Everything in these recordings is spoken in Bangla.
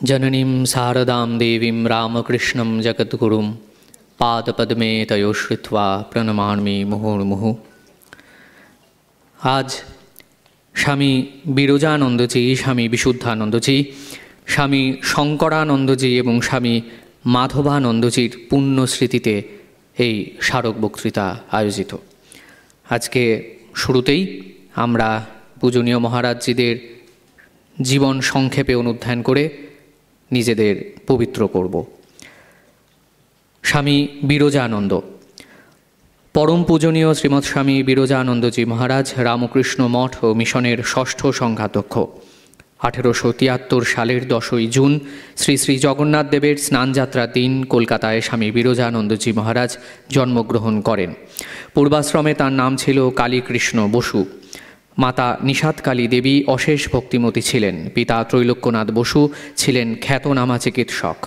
जननीं शारदां देवीं रामकृष्णं जगद्गुरुं पादपद्मे तयो श्रुत्वा प्रणमामि मुहुर्मुहुः। आज स्वामी বিরজানন্দজি, স্বামী বিশুদ্ধানন্দজি, স্বামী শঙ্করানন্দজি এবং স্বামী মাধবানন্দজির পুণ্য স্মৃতিতে এই স্মারক বক্তৃতা আয়োজিত। আজকে শুরুতেই আমরা পূজনীয় মহারাজজিদের জীবন সংক্ষেপে অনুধ্যান করে নিজেদের পবিত্র করব। স্বামী বিরজানন্দ, পরম পূজনীয় শ্রীমৎ স্বামী বিরজানন্দজি মহারাজ রামকৃষ্ণ মঠ ও মিশনের ষষ্ঠ সংঘাধ্যক্ষ। 1873 সালের 10ই জুন শ্রী শ্রী জগন্নাথ দেবের স্নানযাত্রার দিন কলকাতায় স্বামী বিরজানন্দজি মহারাজ জন্মগ্রহণ করেন। পূর্বাশ্রমে তার নাম ছিল কালীকৃষ্ণ বসু। মাতা নিষাদকালী দেবী অশেষ ভক্তিমতী ছিলেন। পিতা ত্রৈলোক্যনাথ বসু ছিলেন খ্যাতনামা চিকিৎসক।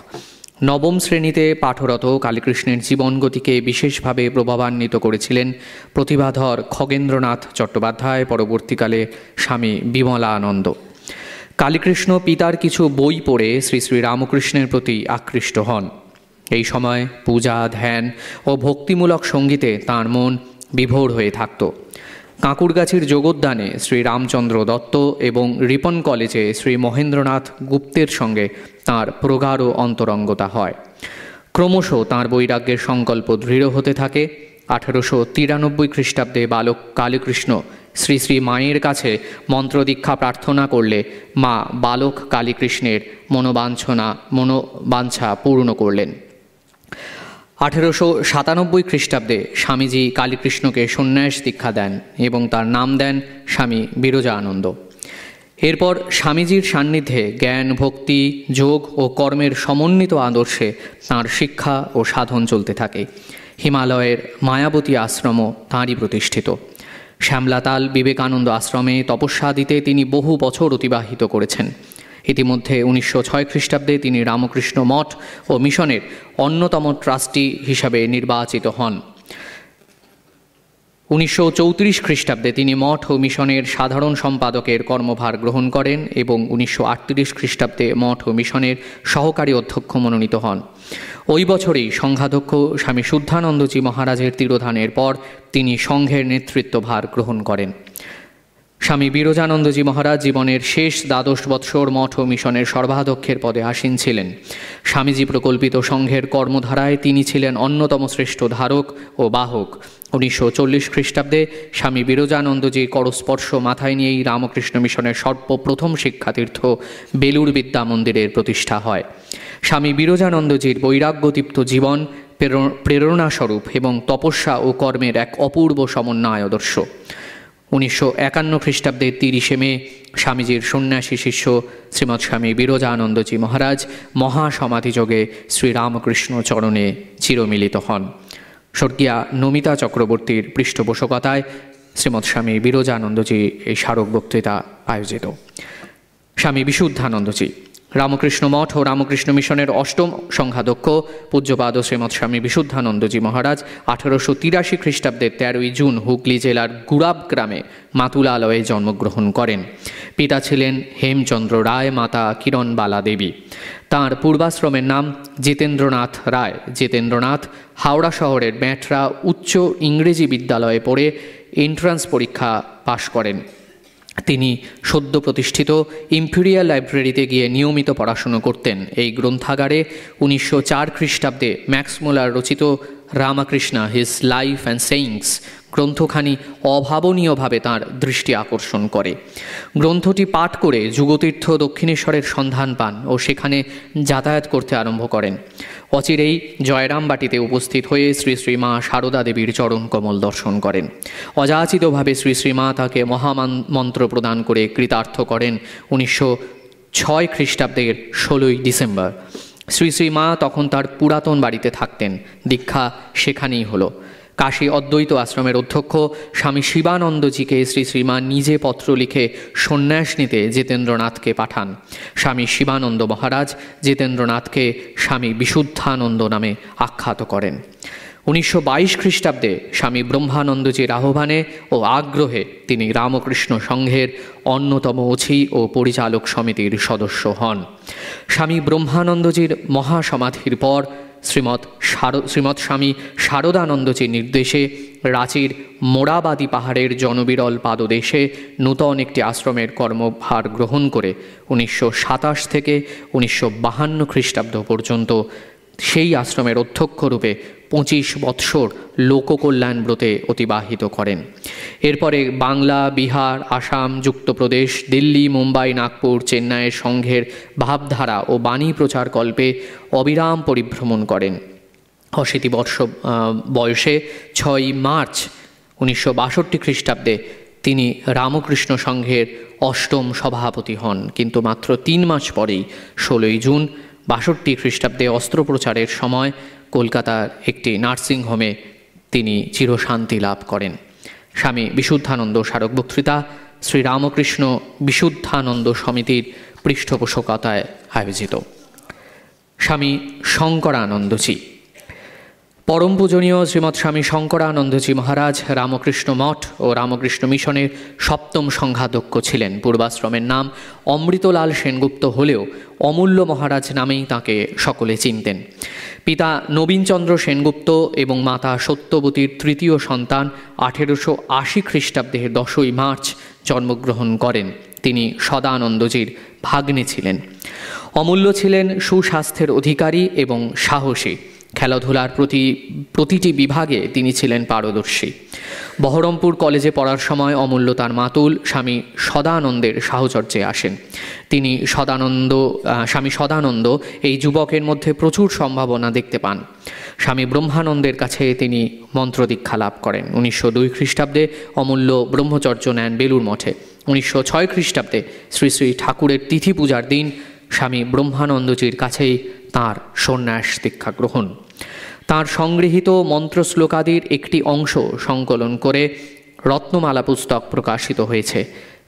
নবম শ্রেণীতে পাঠরত কালীকৃষ্ণের জীবনগতিকে বিশেষভাবে প্রভাবান্বিত করেছিলেন প্রতিভাধর খগেন্দ্রনাথ চট্টোপাধ্যায়, পরবর্তীকালে স্বামী বিমলানন্দ। কালীকৃষ্ণ পিতার কিছু বই পড়ে শ্রী শ্রী রামকৃষ্ণের প্রতি আকৃষ্ট হন। এই সময় পূজা, ধ্যান ও ভক্তিমূলক সঙ্গীতে তাঁর মন বিভোর হয়ে থাকত। কাঁকুরগাছির যোগোদ্যানে শ্রী রামচন্দ্র দত্ত এবং রিপন কলেজে শ্রী মহেন্দ্রনাথ গুপ্তের সঙ্গে তাঁর প্রগাঢ় অন্তরঙ্গতা হয়। ক্রমশ তাঁর বৈরাগ্যের সংকল্প দৃঢ় হতে থাকে। 1893 খ্রিস্টাব্দে বালক কালীকৃষ্ণ শ্রী শ্রী মায়ের কাছে মন্ত্রদীক্ষা প্রার্থনা করলে মা বালক কালীকৃষ্ণের মনোবাঞ্ছা পূর্ণ করলেন। 1897 খ্রিস্টাব্দে স্বামীজি কালীকৃষ্ণকে সন্ন্যাস দীক্ষা দেন এবং তার নাম দেন স্বামী বিরজানন্দ। এরপর স্বামীজির সান্নিধ্যে জ্ঞান, ভক্তি, যোগ ও কর্মের সমন্বিত আদর্শে তাঁর শিক্ষা ও সাধন চলতে থাকে। হিমালয়ের মায়াবতী আশ্রমও তাঁরই প্রতিষ্ঠিত। শ্যামলাতাল বিবেকানন্দ আশ্রমে তপস্যাদিতে তিনি বহু বছর অতিবাহিত করেছেন। ইতিমধ্যে 1906 খ্রিস্টাব্দে তিনি রামকৃষ্ণ মঠ ও মিশনের অন্যতম ট্রাস্টি হিসাবে নির্বাচিত হন। 1934 খ্রিস্টাব্দে তিনি মঠ ও মিশনের সাধারণ সম্পাদকের কর্মভার গ্রহণ করেন এবং 1938 খ্রিস্টাব্দে মঠ ও মিশনের সহকারী অধ্যক্ষ মনোনীত হন। ওই বছরেই সংঘাধ্যক্ষ স্বামী শুদ্ধানন্দজি মহারাজের তিরোধানের পর তিনি সংঘের নেতৃত্বভার গ্রহণ করেন। স্বামী বিরজানন্দজি মহারাজ জীবনের শেষ 12 বৎসর মঠ ও মিশনের সর্বাধ্যক্ষের পদে আসীন ছিলেন। স্বামীজি প্রকল্পিত সংঘের কর্মধারায় তিনি ছিলেন অন্যতম শ্রেষ্ঠ ধারক ও বাহক। 1940 খ্রিস্টাব্দে স্বামী বিরজানন্দজির করস্পর্শ মাথায় নিয়েই রামকৃষ্ণ মিশনের সর্বপ্রথম শিক্ষাতীর্থ বেলুর বিদ্যা মন্দিরের প্রতিষ্ঠা হয়। স্বামী বিরজানন্দজির বৈরাগ্যদীপ্ত জীবন প্রেরণাস্বরূপ এবং তপস্যা ও কর্মের এক অপূর্ব সমন্বয় আদর্শ। 1951 খ্রিস্টাব্দে 30 মে স্বামীজির সন্ন্যাসী শিষ্য শ্রীমৎ স্বামী বিরজানন্দজি মহারাজ মহাসমাধিযোগে শ্রীরামকৃষ্ণ চরণে চিরমিলিত হন। স্বর্গীয়া নমিতা চক্রবর্তীর পৃষ্ঠপোষকতায় শ্রীমৎ স্বামী বিরজানন্দজি এই স্মারক বক্তৃতা আয়োজিত। স্বামী বিশুদ্ধানন্দজি রামকৃষ্ণ মঠ ও রামকৃষ্ণ মিশনের অষ্টম সংঘাধ্যক্ষ পূজ্যপাদ শ্রীমৎ স্বামী বিশুদ্ধানন্দজি মহারাজ 1883 খ্রিস্টাব্দের 13ই জুন হুগলি জেলার গুড়াব গ্রামে মাতুলালয়ে জন্মগ্রহণ করেন। পিতা ছিলেন হেমচন্দ্র রায়, মাতা কিরণবালা দেবী। তাঁর পূর্বাশ্রমের নাম জিতেন্দ্রনাথ রায়। জিতেন্দ্রনাথ হাওড়া শহরের ব্যাটরা উচ্চ ইংরেজি বিদ্যালয়ে পড়ে এন্ট্রান্স পরীক্ষা পাশ করেন। তিনি সদ্য প্রতিষ্ঠিত ইম্পেরিয়াল লাইব্রেরিতে গিয়ে নিয়মিত পড়াশুনো করতেন। এই গ্রন্থাগারে 1904 খ্রিস্টাব্দে ম্যাক্স মুলার রচিত Ramakrishna his life and sayings গ্রন্থখানি অভাবনীয়ভাবে তাঁর দৃষ্টি আকর্ষণ করে। গ্রন্থটি পাঠ করে যুগতীর্থ দক্ষিণেশ্বরের সন্ধান পান ও সেখানে যাতায়াত করতে আরম্ভ করেন। অচিরেই জয়রামবাটিতে উপস্থিত হয়ে শ্রী শ্রীমা সারদা দেবীর চরণ কমল দর্শন করেন। অযাচিতভাবে শ্রী শ্রীমা তাকে মহামন্ত্র প্রদান করে কৃতার্থ করেন 1906 খ্রিস্টাব্দের 16ই ডিসেম্বর। শ্রী শ্রীমা তখন তার পুরাতন বাড়িতে থাকতেন। দীক্ষা সেখানেই হলো। কাশী অদ্বৈত আশ্রমের অধ্যক্ষ স্বামী শিবানন্দজিকে শ্রী শ্রীমা নিজে পত্র লিখে সন্ন্যাস নিতে জিতেন্দ্রনাথকে পাঠান। স্বামী শিবানন্দ মহারাজ জিতেন্দ্রনাথকে স্বামী বিশুদ্ধানন্দ নামে আখ্যাত করেন। 1922 খ্রিস্টাব্দে স্বামী ব্রহ্মানন্দজির আহ্বানে ও আগ্রহে তিনি রামকৃষ্ণ সংঘের অন্যতম অছি ও পরিচালক সমিতির সদস্য হন। স্বামী ব্রহ্মানন্দজির মহাসমাধির পর শ্রীমৎ স্বামী শারদানন্দজির নির্দেশে রাঁচির মোড়াবাদী পাহাড়ের জনবিরল পাদদেশে নূতন একটি আশ্রমের কর্মভার গ্রহণ করে 1927 থেকে 1952 খ্রিস্টাব্দ পর্যন্ত সেই আশ্রমের অধ্যক্ষরূপে 25 বৎসর লোককল্যাণ ব্রতে অতিবাহিত করেন। এরপরে বাংলা, বিহার, আসাম, যুক্তপ্রদেশ, দিল্লি, মুম্বাই, নাগপুর, চেন্নাইয়ের সংঘের ভাবধারা ও বাণী প্রচার কল্পে অবিরাম পরিভ্রমণ করেন। 80 বর্ষ বয়সে 6 মার্চ 1962 খ্রিস্টাব্দে তিনি রামকৃষ্ণ সংঘের 8ম সভাপতি হন। কিন্তু মাত্র 3 মাস পরেই 16 জুন 62 খ্রিস্টাব্দে অস্ত্রোপচারের সময় কলকাতার একটি নার্সিংহোমে তিনি চিরশান্তি লাভ করেন। স্বামী বিশুদ্ধানন্দ স্মারক বক্তৃতা শ্রীরামকৃষ্ণ বিশুদ্ধানন্দ সমিতির পৃষ্ঠপোষকতায় আয়োজিত। স্বামী শঙ্করানন্দজি। পরম পূজনীয় শ্রীমৎ স্বামী শঙ্করানন্দজি মহারাজ রামকৃষ্ণ মঠ ও রামকৃষ্ণ মিশনের 7ম সংঘাধ্যক্ষ ছিলেন। পূর্বাশ্রমের নাম অমৃতলাল সেনগুপ্ত হলেও অমূল্য মহারাজ নামেই তাঁকে সকলে চিনতেন। পিতা নবীনচন্দ্র সেনগুপ্ত এবং মাতা সত্যবতীর 3য় সন্তান 1880 খ্রিস্টাব্দের 10ই মার্চ জন্মগ্রহণ করেন। তিনি সদানন্দজির ভাগ্নে ছিলেন। অমূল্য ছিলেন সুস্বাস্থ্যের অধিকারী এবং সাহসী। খেলাধুলার প্রতিটি বিভাগে তিনি ছিলেন পারদর্শী। বহরমপুর কলেজে পড়ার সময় অমূল্য তার মাতুল স্বামী সদানন্দের সাহচর্যে আসেন। স্বামী সদানন্দ এই যুবকের মধ্যে প্রচুর সম্ভাবনা দেখতে পান। স্বামী ব্রহ্মানন্দের কাছে তিনি মন্ত্রদীক্ষা লাভ করেন। 1902 খ্রিস্টাব্দে অমূল্য ব্রহ্মচর্য নেন বেলুর মঠে। 1906 খ্রিস্টাব্দে শ্রী শ্রী ঠাকুরের তিথি পূজার দিন স্বামী ব্রহ্মানন্দজির কাছেই তাঁর সন্ন্যাস দীক্ষা গ্রহণ। তাঁর সংগৃহীত মন্ত্রশ্লোকাদির একটি অংশ সংকলন করে রত্নমালা পুস্তক প্রকাশিত হয়েছে।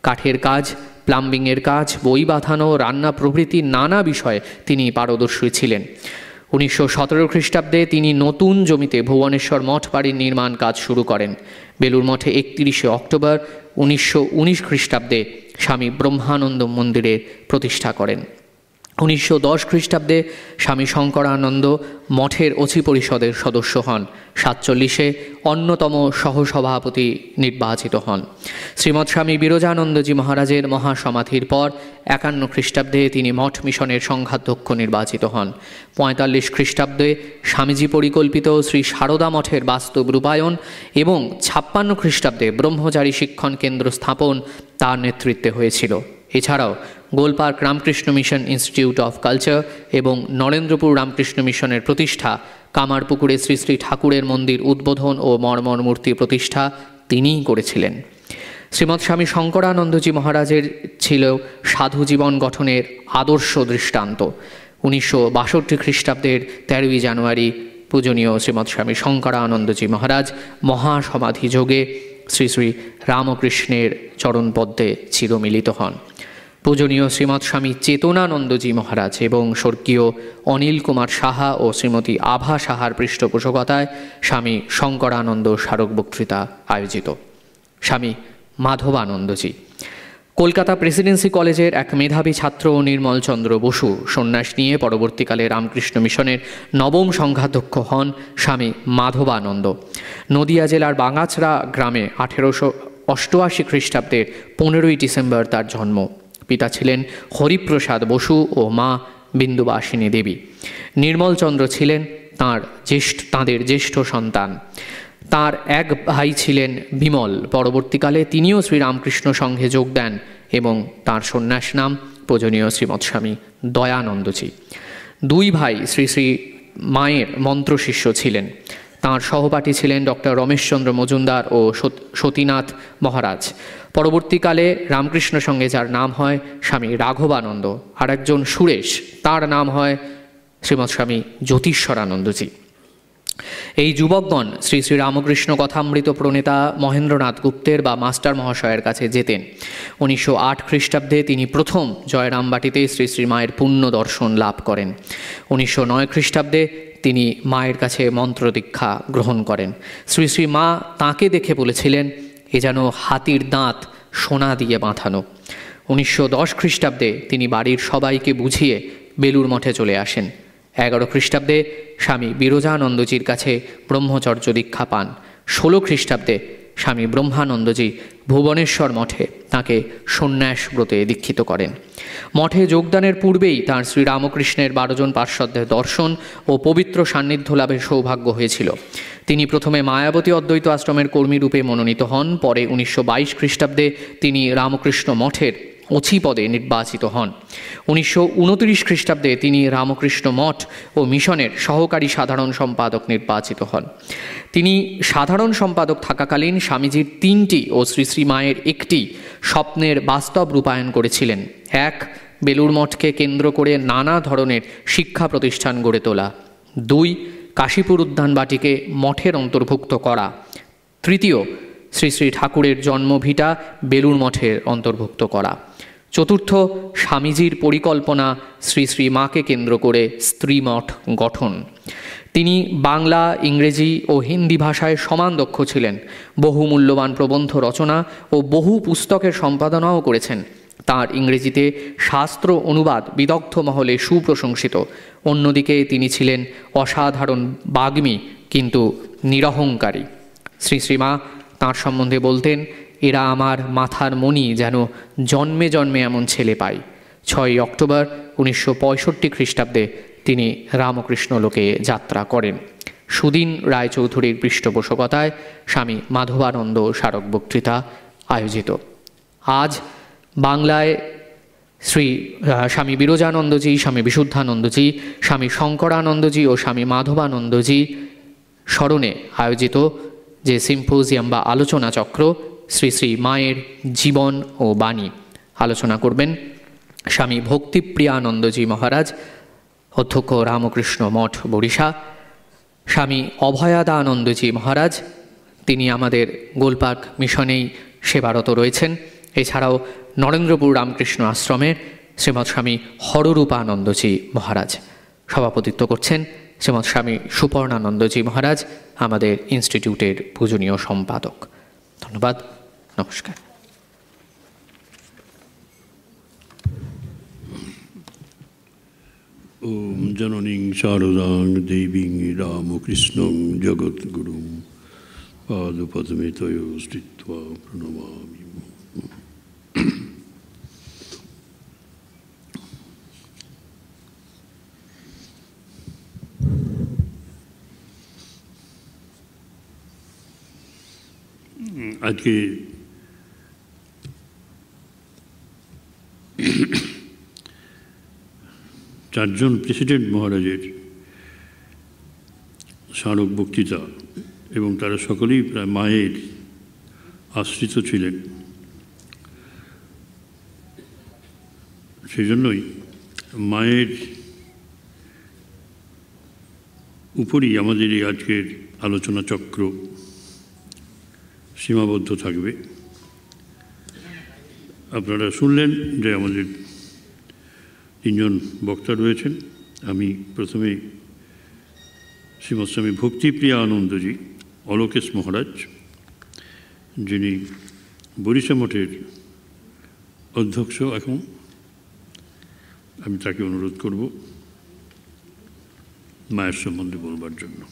কাঠের কাজ, প্লাম্বিংয়ের কাজ, বই বাঁধানো, রান্না প্রভৃতি নানা বিষয়ে তিনি পারদর্শী ছিলেন। 1917 খ্রিস্টাব্দে তিনি নতুন জমিতে ভুবনেশ্বর মঠ বাড়ির নির্মাণ কাজ শুরু করেন। বেলুর মঠে 31 অক্টোবর 1919 খ্রিস্টাব্দে স্বামী ব্রহ্মানন্দ মন্দিরের প্রতিষ্ঠা করেন। 1910 খ্রিস্টাব্দে স্বামী শঙ্করানন্দ মঠের অচি পরিষদের সদস্য হন। 47-এ অন্যতম সহসভাপতি নির্বাচিত হন। শ্রীমৎ স্বামী বিরজানন্দজি মহারাজের মহাসমাধির পর 51 খ্রিস্টাব্দে তিনি মঠ মিশনের সংঘাধ্যক্ষ নির্বাচিত হন। 45 খ্রিস্টাব্দে স্বামীজি পরিকল্পিত শ্রী সারদা মঠের বাস্তব রূপায়ণ এবং 56 খ্রিস্টাব্দে ব্রহ্মচারী শিক্ষণ কেন্দ্র স্থাপন তার নেতৃত্বে হয়েছিল। এছাড়াও Golpark Ramakrishna mission institute of culture এবং নরেন্দ্রপুর রামকৃষ্ণ মিশনের প্রতিষ্ঠা, কামারপুকুরে শ্রী শ্রী ঠাকুরের মন্দির উদ্বোধন ও মর্মর মূর্তি প্রতিষ্ঠা তিনিই করেছিলেন। শ্রীমৎ স্বামী শঙ্করানন্দজি মহারাজের ছিল সাধু জীবন গঠনের আদর্শ দৃষ্টান্ত। 1962 খ্রিস্টাব্দের 13ই জানুয়ারি পূজনীয় শ্রীমৎ স্বামী শঙ্করানন্দজি মহারাজ মহাসমাধি যোগে শ্রী শ্রী রামকৃষ্ণের চরণপদ্মে চিরমিলিত হন। পূজনীয় শ্রীমৎ স্বামী চেতনানন্দজি মহারাজ এবং স্বর্গীয় অনিল কুমার সাহা ও শ্রীমতী আভা সাহার পৃষ্ঠপোষকতায় স্বামী শঙ্করানন্দ স্মারক বক্তৃতা আয়োজিত। স্বামী মাধবানন্দজি। কলকাতা প্রেসিডেন্সি কলেজের এক মেধাবী ছাত্র নির্মলচন্দ্র বসু সন্ন্যাস নিয়ে পরবর্তীকালে রামকৃষ্ণ মিশনের 9ম সংঘাধ্যক্ষ হন স্বামী মাধবানন্দ। নদিয়া জেলার বাঙাছড়া গ্রামে 1888 খ্রিস্টাব্দের 15ই ডিসেম্বর তার জন্ম। পিতা ছিলেন হরিপ্রসাদ বসু ও মা বিন্দুবাসিনী দেবী। নির্মলচন্দ্র ছিলেন তাঁদের জ্যেষ্ঠ সন্তান। তার এক ভাই ছিলেন বিমল। পরবর্তীকালে তিনিও শ্রীরামকৃষ্ণ সংঘে যোগ দেন এবং তাঁর সন্ন্যাস নাম পূজনীয় শ্রীমৎ স্বামী দয়ানন্দজি। 2 ভাই শ্রী শ্রী মায়ের মন্ত্রশিষ্য ছিলেন। তাঁর সহপাঠী ছিলেন ডক্টর রমেশচন্দ্র মজুমদার ও সতীনাথ মহারাজ। পরবর্তীকালে রামকৃষ্ণ সঙ্গে যার নাম হয় স্বামী রাঘবানন্দ, আর একজন সুরেশ, তার নাম হয় শ্রীমৎ স্বামী জ্যোতিশ্বরানন্দজি। এই যুবকগণ শ্রী শ্রী রামকৃষ্ণ কথামৃত প্রণেতা মহেন্দ্রনাথ গুপ্তের বা মাস্টার মহাশয়ের কাছে যেতেন। 1908 খ্রিস্টাব্দে তিনি প্রথম জয়রামবাটিতে শ্রী শ্রী মায়ের পুণ্য দর্শন লাভ করেন। 1909 খ্রিস্টাব্দে তিনি মায়ের কাছে মন্ত্র দীক্ষা গ্রহণ করেন। শ্রী শ্রী মা তাঁকে দেখে বলেছিলেন, এ যেন হাতির দাঁত সোনা দিয়ে বাঁধানো। 1910 খ্রিস্টাব্দে তিনি বাড়ির সবাইকে বুঝিয়ে বেলুড় মঠে চলে আসেন। 11 খ্রিস্টাব্দে স্বামী বিরজানন্দজির কাছে ব্রহ্মচর্য দীক্ষা পান। 16 খ্রিস্টাব্দে স্বামী ব্রহ্মানন্দজি ভুবনেশ্বর মঠে তাঁকে সন্ন্যাস ব্রতে দীক্ষিত করেন। মঠে যোগদানের পূর্বেই তাঁর শ্রীরামকৃষ্ণের 12 জন পার্শ্বদের দর্শন ও পবিত্র সান্নিধ্য লাভের সৌভাগ্য হয়েছিল। তিনি প্রথমে মায়াবতী অদ্বৈত আশ্রমের কর্মীরূপে মনোনীত হন। পরে 1922 খ্রিস্টাব্দে তিনি রামকৃষ্ণ মঠের অচি পদে নির্বাচিত হন। 1929 খ্রিস্টাব্দে তিনি রামকৃষ্ণ মঠ ও মিশনের সহকারী সাধারণ সম্পাদক নির্বাচিত হন। তিনি সাধারণ সম্পাদক থাকাকালীন স্বামীজির 3টি ও শ্রী শ্রী মায়ের 1টি স্বপ্নের বাস্তব রূপায়ণ করেছিলেন। 1. বেলুড় মঠকে কেন্দ্র করে নানা ধরনের শিক্ষা প্রতিষ্ঠান গড়ে তোলা। 2. কাশীপুর উদ্যানবাটিকে মঠের অন্তর্ভুক্ত করা। 3. শ্রী শ্রী ঠাকুরের জন্মভিটা বেলুড় মঠের অন্তর্ভুক্ত করা। 4. স্বামীজির পরিকল্পনা শ্রী শ্রী মাকে কেন্দ্র করে স্ত্রী মঠ গঠন। তিনি বাংলা, ইংরেজি ও হিন্দি ভাষায় সমান দক্ষ ছিলেন। বহু মূল্যবান প্রবন্ধ রচনা ও বহু পুস্তকের সম্পাদনাও করেছেন। তাঁর ইংরেজিতে শাস্ত্র অনুবাদ বিদগ্ধ মহলে সুপ্রশংসিত। অন্যদিকে তিনি ছিলেন অসাধারণ বাগ্মী কিন্তু নিরহংকারী। শ্রী শ্রীমা তাঁর সম্বন্ধে বলতেন, এরা আমার মাথার মণি, যেন জন্মে জন্মে এমন ছেলে পাই। 6 অক্টোবর 1965 খ্রিস্টাব্দে তিনি রামকৃষ্ণ লোকে যাত্রা করেন। সুদিন রায়চৌধুরীর পৃষ্ঠপোষকতায় স্বামী মাধবানন্দ স্মারক বক্তৃতা আয়োজিত। আজ বাংলায় স্বামী বিরজানন্দজি, স্বামী বিশুদ্ধানন্দজি, স্বামী শঙ্করানন্দজি ও স্বামী মাধবানন্দজি স্মরণে আয়োজিত যে সিম্পোজিয়াম বা আলোচনা চক্র, শ্রী শ্রী মায়ের জীবন ও বাণী, আলোচনা করবেন স্বামী ভক্তিপ্রিয়ানন্দজি মহারাজ, অধ্যক্ষ রামকৃষ্ণ মঠ বরিশা। স্বামী অভয়াদানন্দজি মহারাজ, তিনি আমাদের গোলপাক মিশনেই সেবারত রয়েছেন। এছাড়াও নরেন্দ্রপুর রামকৃষ্ণ আশ্রমের শ্রীমৎ স্বামী হররূপানন্দজি মহারাজ। সভাপতিত্ব করছেন শ্রীমৎ স্বামী সুপর্ণানন্দজি মহারাজ, আমাদের ইনস্টিটিউটের পূজনীয় সম্পাদক। ধন্যবাদ, নমস্কার। ওম জননীং শারদাং দেবীং রামকৃষ্ণং জগদ্গুরুং পাদপদ্মে তয়ো স্থিত্বা প্রণমামি। আজকে চারজন প্রেসিডেন্ট মহারাজের স্মারক বক্তৃতা, এবং তারা সকলেই প্রায় মায়ের আশ্রিত ছিলেন। সেই জন্যই মায়ের উপরই আমাদের এই আজকের আলোচনা চক্র সীমাবদ্ধ থাকবে। আপনারা শুনলেন যে আমাদের 3 জন বক্তা রয়েছেন। আমি প্রথমে শ্রীমৎ স্বামী ভক্তিপ্রিয়া আনন্দজি অলোকেশ মহারাজ, যিনি বরিশা মঠের অধ্যক্ষ এখন, আমি তাকে অনুরোধ করব মায়ের সম্বন্ধে বলবার জন্য।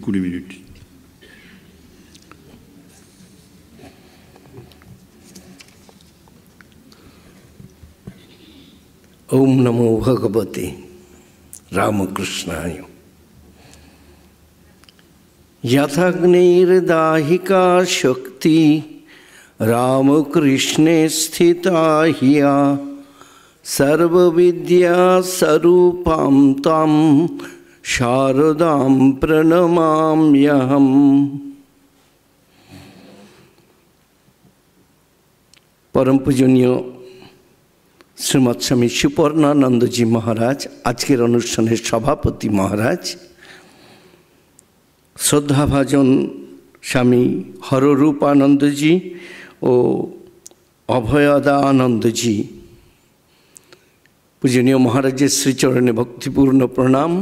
কুড়ি মিনিট। ওম নমো ভগবতে রামকৃষ্ণায়। যথাগ্নির্দাহিকা শক্তি রামকৃষ্ণে স্থিতা হিয়া সর্ববিদ্যা স্বরূপাম তাম শারদাম প্রণমাম্যহম। পরম পূজনীয় শ্রীমৎ স্বামী সুপর্ণানন্দজি মহারাজ, আজকের অনুষ্ঠানের সভাপতি মহারাজ, শ্রদ্ধাভাজন স্বামী হররূপানন্দজি ও অভয়দা আনন্দজি, পূজনীয় মহারাজের শ্রীচরণে ভক্তিপূর্ণ প্রণাম।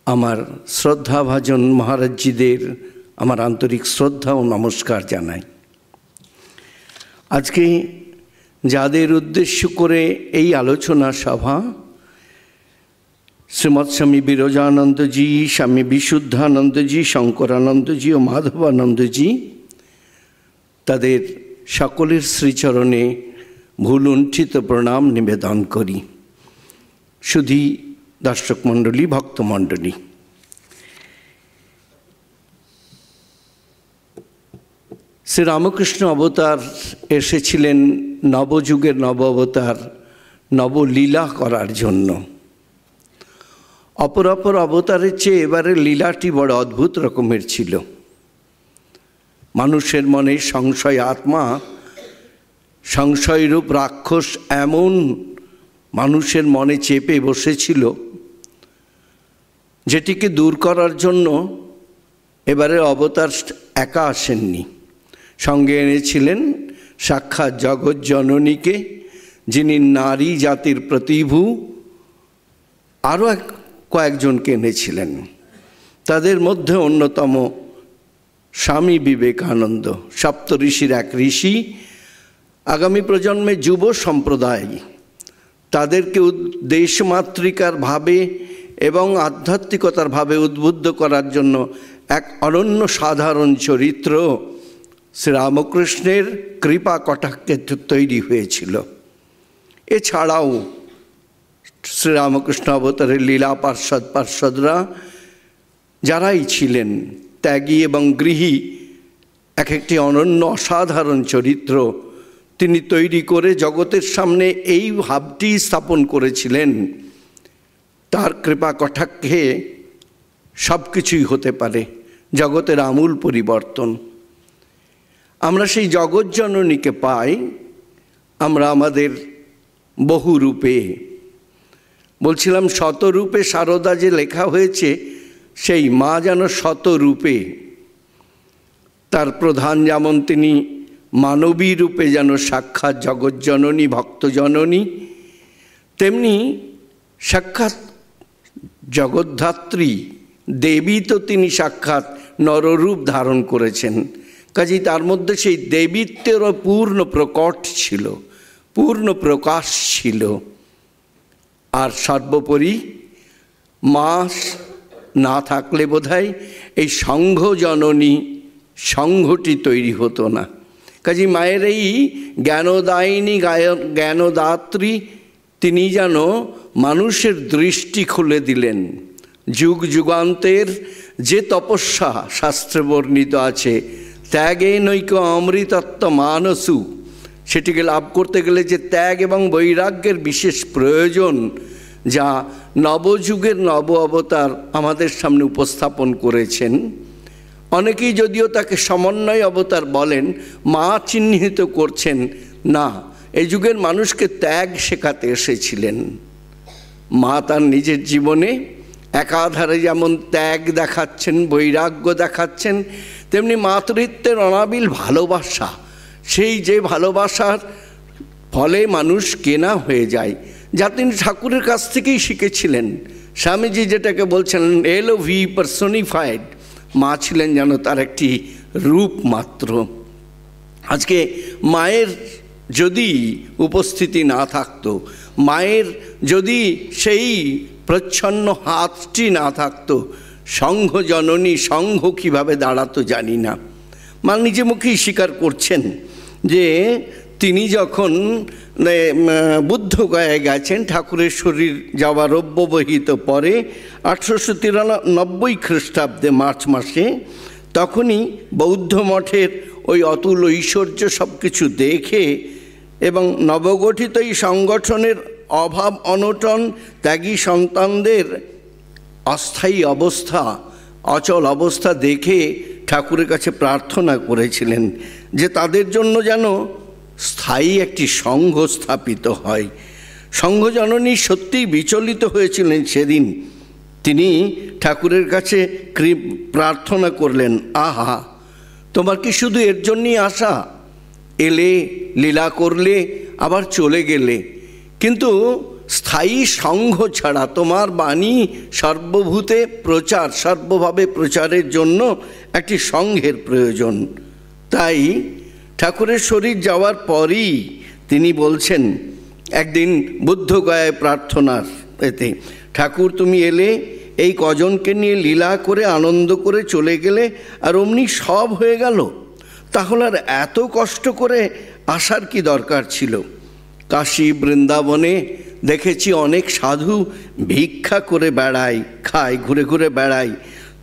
আমার শ্রদ্ধাভাজন মহারাজজিদের আমার আন্তরিক শ্রদ্ধা ও নমস্কার জানাই। আজকে যাদের উদ্দেশ্য করে এই আলোচনা সভা, শ্রীমৎ স্বামী বিরজানন্দজি, স্বামী বিশুদ্ধানন্দজি, শঙ্করানন্দজি ও মাধবানন্দজি, তাদের সকলের শ্রীচরণে ভুলুণ্ঠিত প্রণাম নিবেদন করি। শুধু দর্শক মণ্ডলী, ভক্তমণ্ডলী, শ্রীরামকৃষ্ণ অবতার এসেছিলেন নবযুগের নব অবতার, নবলীলা করার জন্য। অপর অবতারের চেয়ে এবারে লীলাটি বড় অদ্ভুত রকমের ছিল। মানুষের মনে সংশয় আত্মা, সংশয়রূপ রাক্ষস এমন মানুষের মনে চেপে বসেছিল, যেটিকে দূর করার জন্য এবারে অবতার একা আসেননি, সঙ্গে এনেছিলেন সাক্ষাৎ জগৎ জননীকে, যিনি নারী জাতির প্রতিভূ। আরও কয়েকজনকে এনেছিলেন। তাদের মধ্যে অন্যতম স্বামী বিবেকানন্দ, সপ্তঋষির এক ঋষি। আগামী প্রজন্মে যুব সম্প্রদায় তাদেরকে দেশমাতৃকার ভাবে এবং আধ্যাত্মিকতার ভাবে উদ্বুদ্ধ করার জন্য এক অনন্য সাধারণ চরিত্র শ্রীরামকৃষ্ণের কৃপা কটাক্ষে তৈরি হয়েছিল। এছাড়াও শ্রীরামকৃষ্ণ অবতারের লীলা পার্ষদরা যারাই ছিলেন, ত্যাগী এবং গৃহী, এক একটি অনন্য অসাধারণ চরিত্র তিনি তৈরি করে জগতের সামনে এই ভাবটি স্থাপন করেছিলেন, তার কৃপা কটাক্ষে সব কিছুই হতে পারে, জগতের আমূল পরিবর্তন। আমরা সেই জগৎ জননীকে পাই আমরা আমাদের বহু রূপে। বলছিলাম শতরূপে সারদা যে লেখা হয়েছে, সেই মা যেন শতরূপে। তার প্রধান যেমন তিনি মানবী রূপে যেন সাক্ষাৎ জগৎজননী, ভক্তজননী, তেমনি সাক্ষাৎ জগদ্ধাত্রী দেবী তো তিনি সাক্ষাৎ নররূপ ধারণ করেছেন। কাজেই তার মধ্যে সেই দেবীত্বেরও পূর্ণ প্রকট ছিল, পূর্ণ প্রকাশ ছিল। আর সর্বোপরি মা না থাকলে বোধহয় এই সংঘ জননী, সংঘটি তৈরি হতো না। কাজে মায়ের এই জ্ঞানদায়িনী, জ্ঞানদাত্রী, তিনি যেন মানুষের দৃষ্টি খুলে দিলেন। যুগ যুগান্তের যে তপস্যা শাস্ত্রে বর্ণিত আছে, ত্যাগে নৈক অমৃতত্ব মানসু, সেটিকে লাভ করতে গেলে যে ত্যাগ এবং বৈরাগ্যের বিশেষ প্রয়োজন, যা নবযুগের নব অবতার আমাদের সামনে উপস্থাপন করেছেন। অনেকেই যদিও তাকে সমন্বয় অবতার বলেন, মা চিহ্নিত করছেন না, এই যুগের মানুষকে ত্যাগ শেখাতে এসেছিলেন। মা তার নিজের জীবনে একাধারে যেমন ত্যাগ দেখাচ্ছেন, বৈরাগ্য দেখাচ্ছেন, তেমনি মাতৃত্বের অনাবিল ভালোবাসা, সেই যে ভালোবাসার ফলে মানুষ কেনা হয়ে যায়, যা তিনি ঠাকুরের কাছ থেকেই শিখেছিলেন। স্বামীজি যেটাকে বলছেন এলওভি পার্সোনিফাইড, মা ছিলেন যেন তার একটি রূপ মাত্র। আজকে মায়ের যদি উপস্থিতি না থাকতো, মায়ের যদি সেই প্রচ্ছন্ন হাতটি না থাকতো, সংঘ জননী, সংঘ কীভাবে দাঁড়াতো জানি না। মা নিজে মুখেই স্বীকার করছেন যে তিনি যখন বুদ্ধগয়ায় গেছেন, ঠাকুরের শরীর যাওয়ার অব্যবহিত পরে 1893 খ্রিস্টাব্দে মার্চ মাসে, তখনই বৌদ্ধ মঠের ওই অতুল ঐশ্বর্য সব কিছু দেখে এবং নবগঠিত এই সংগঠনের অভাব অনটন, ত্যাগী সন্তানদের অস্থায়ী অবস্থা, অচল অবস্থা দেখে ঠাকুরের কাছে প্রার্থনা করেছিলেন যে তাদের জন্য যেন স্থায়ী একটি সংঘ স্থাপিত হয়। সংঘজননী সত্যিই বিচলিত হয়েছিলেন সেদিন। তিনি ঠাকুরের কাছে প্রার্থনা করলেন, আহা, তোমার কি শুধু এর জন্যই আসা? এলে, লীলা করলে, আবার চলে গেলে, কিন্তু স্থায়ী সংঘ ছাড়া তোমার বাণী সর্বভূতে প্রচার, সর্বভাবে প্রচারের জন্য একটি সংঘের প্রয়োজন। তাই ঠাকুরের শরীর যাওয়ার পরই তিনি বলছেন একদিন বুদ্ধগয়ায় প্রার্থনার এতে, ঠাকুর তুমি এলে, এই কজনকে নিয়ে লীলা করে আনন্দ করে চলে গেলে, আর অমনি সব হয়ে গেল। তাহলে আর এত কষ্ট করে আসার কি দরকার ছিল? কাশী বৃন্দাবনে দেখেছি অনেক সাধু ভিক্ষা করে বেড়ায়, খায়, ঘুরে ঘুরে বেড়ায়।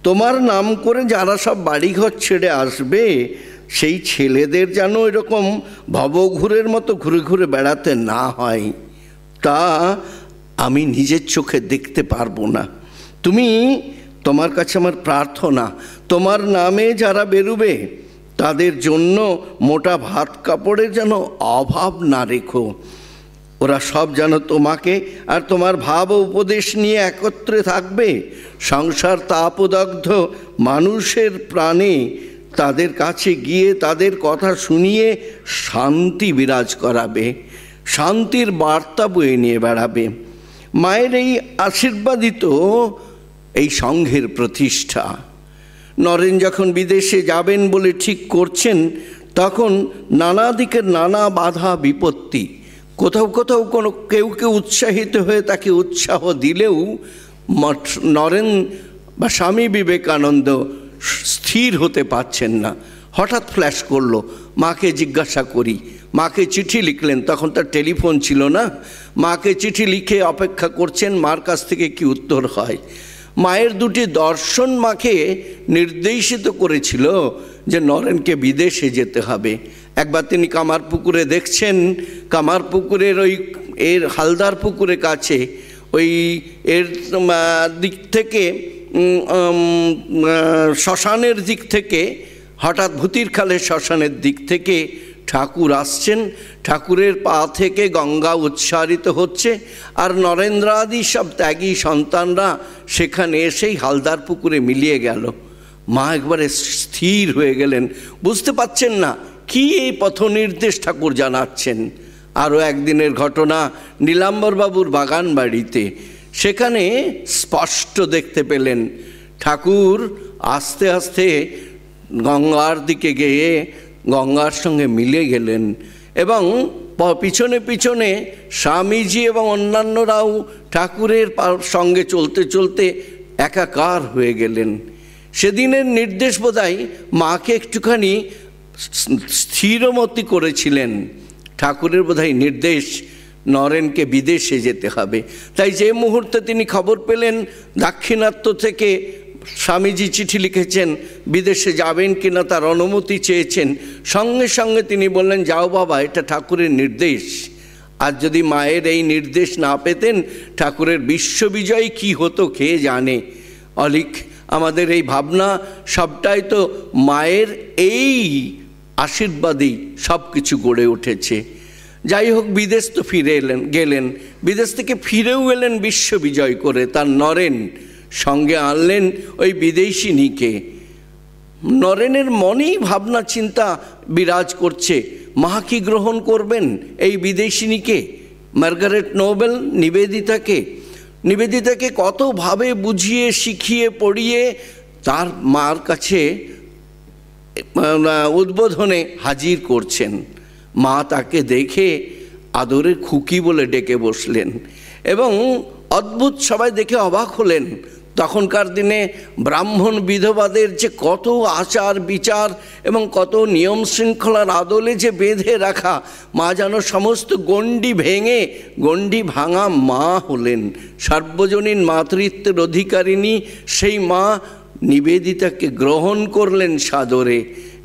তোমার নাম করে যারা সব বাড়িঘর ছেড়ে আসবে, সেই ছেলেদের যেন এরকম ভবঘুরের মতো ঘুরে ঘুরে বেড়াতে না হয়, তা আমি নিজের চোখে দেখতে পারবো না। তোমার কাছে আমার প্রার্থনা, তোমার নামে যারা বেরুবে তাদের জন্য মোটা ভাত কাপড়ের যেন অভাব না রেখো। ওরা সব যেন তোমাকে আর তোমার ভাব ও উপদেশ নিয়ে একত্রে থাকবে। সংসার তাপদগ্ধ মানুষের প্রাণে তাদের কাছে গিয়ে তাদের কথা শুনিয়ে শান্তি বিরাজ করাবে, শান্তির বার্তা বয়ে নিয়ে বেড়াবে। মায়ের এই আশীর্বাদই তো এই সংঘের প্রতিষ্ঠা। নরেন যখন বিদেশে যাবেন বলে ঠিক করছেন, তখন নানা দিকের নানা বাধা বিপত্তি, কোথাও কোথাও কেউ উৎসাহিত হয়ে তাকে উৎসাহ দিলেও নরেন বা স্বামী বিবেকানন্দ স্থির হতে পারছেন না। হঠাৎ ফ্ল্যাশ করলো, মাকে জিজ্ঞাসা করি। মাকে চিঠি লিখলেন, তখন তার টেলিফোন ছিল না। মাকে চিঠি লিখে অপেক্ষা করছেন মার কাছ থেকে কি উত্তর হয়। মায়ের দুটি দর্শন মাকে নির্দেশিত করেছিল যে নরেনকে বিদেশে যেতে হবে। একবার তিনি কামারপুকুরে দেখছেন, কামারপুকুরের এর হালদার পুকুরের কাছে এর দিক থেকে শ্মশানের দিক থেকে, হঠাৎ ভূতির খালের শ্মশানের দিক থেকে ঠাকুর আসছেন। ঠাকুরের পা থেকে গঙ্গা উচ্চারিত হচ্ছে, আর নরেন্দ্রাদি সব ত্যাগী সন্তানরা সেখানে এসেই হালদার পুকুরে মিলিয়ে গেল। মা একবারে স্থির হয়ে গেলেন, বুঝতে পারছেন না কি এই পথ নির্দেশ ঠাকুর জানাচ্ছেন। আরও একদিনের ঘটনা নীলাম্বরবাবুর বাগান বাড়িতে, সেখানে স্পষ্ট দেখতে পেলেন ঠাকুর আস্তে আস্তে গঙ্গার দিকে গিয়ে গঙ্গার সঙ্গে মিলে গেলেন, এবং পিছনে পিছনে স্বামীজি এবং অন্যান্যরাও ঠাকুরের সঙ্গে চলতে চলতে একাকার হয়ে গেলেন। সেদিনের নির্দেশ বোধহয় মাকে একটুখানি স্থিরমতি করেছিলেন। ঠাকুরের বোধহয় নির্দেশ নরেনকে বিদেশে যেতে হবে। তাই যে মুহূর্তে তিনি খবর পেলেন দাক্ষিণাত্য থেকে স্বামীজি চিঠি লিখেছেন, বিদেশে যাবেন কিনা তার অনুমতি চেয়েছেন, সঙ্গে সঙ্গে তিনি বললেন, যাও বাবা, এটা ঠাকুরের নির্দেশ। আর যদি মায়ের এই নির্দেশ না পেতেন, ঠাকুরের বিশ্ববিজয় কি হতো কে জানে। অলিক আমাদের এই ভাবনা সবটাই তো মায়ের এই আশীর্বাদেই সব কিছু গড়ে উঠেছে। যাই হোক, বিদেশ তো গেলেন, বিদেশ থেকে ফিরেও এলেন বিশ্ববিজয় করে। তার নরেন সঙ্গে আনলেন ওই বিদেশিনীকে। নরেনের মনেই ভাবনা চিন্তা বিরাজ করছে, মা কি গ্রহণ করবেন এই বিদেশিনীকে, মার্গারেট নোবেল নিবেদিতাকে কতভাবে বুঝিয়ে শিখিয়ে পড়িয়ে তার মার কাছে উদ্বোধনে হাজির করছেন। মা তাকে দেখে আদরে খুকি বলে ডেকে বসলেন, এবং অদ্ভুত সবাই দেখে অবাক হলেন। তখনকার দিনে ব্রাহ্মণ বিধবাদের যে কত আচার বিচার এবং কত নিয়ম শৃঙ্খলার আদলে যে বেঁধে রাখা, মা যেন সমস্ত গণ্ডি ভাঙা মা হলেন। সার্বজনীন মাতৃত্বের অধিকারিণী সেই মা নিবেদিতাকে গ্রহণ করলেন সাদরে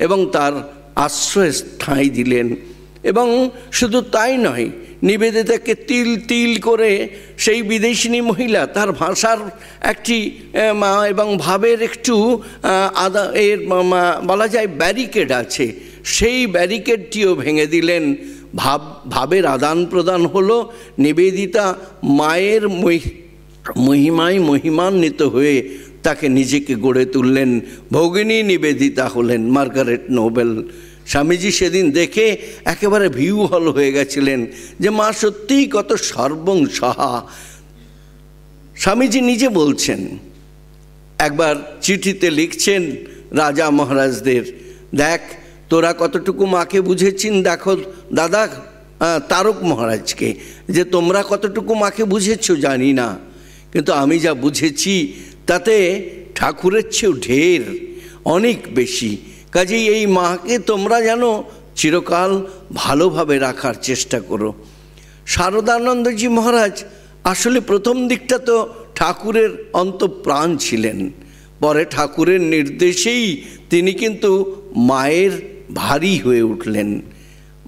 এবং তার আশ্রয় ঠাঁই দিলেন। এবং শুধু তাই নয়, নিবেদিতাকে তিল তিল করে সেই বিদেশিনী মহিলা, তার ভাষার একটি এবং ভাবের একটু বলা যায় ব্যারিকেড আছে, সেই ব্যারিকেডটিও ভেঙে দিলেন। ভাবের আদান প্রদান হলো। নিবেদিতা মায়ের মহিমায় মহিমান্বিত হয়ে তাকে নিজেকে গড়ে তুললেন, ভগিনী নিবেদিতা হলেন মার্গারেট নোবেল। স্বামীজি সেদিন দেখে একেবারে ভিউহল হয়ে গেছিলেন যে মা সত্যিই কত সর্বং সহা। স্বামীজি নিজে বলছেন, একবার চিঠিতে লিখছেন রাজা মহারাজদের, দেখ তোরা কতটুকু মাকে বুঝেছেন, দেখো দাদা তারক মহারাজকে, যে তোমরা কতটুকু মাকে বুঝেছো জানি না, কিন্তু আমি যা বুঝেছি তাতে ঠাকুরের চেয়েও ঢের অনেক বেশি। কাজেই এই মাকে তোমরা যেন চিরকাল ভালোভাবে রাখার চেষ্টা করো। শারদানন্দজি মহারাজ আসলে প্রথম দিকটা তো ঠাকুরের অন্তঃপ্রাণ ছিলেন, পরে ঠাকুরের নির্দেশেই তিনি কিন্তু মায়ের ভারী হয়ে উঠলেন।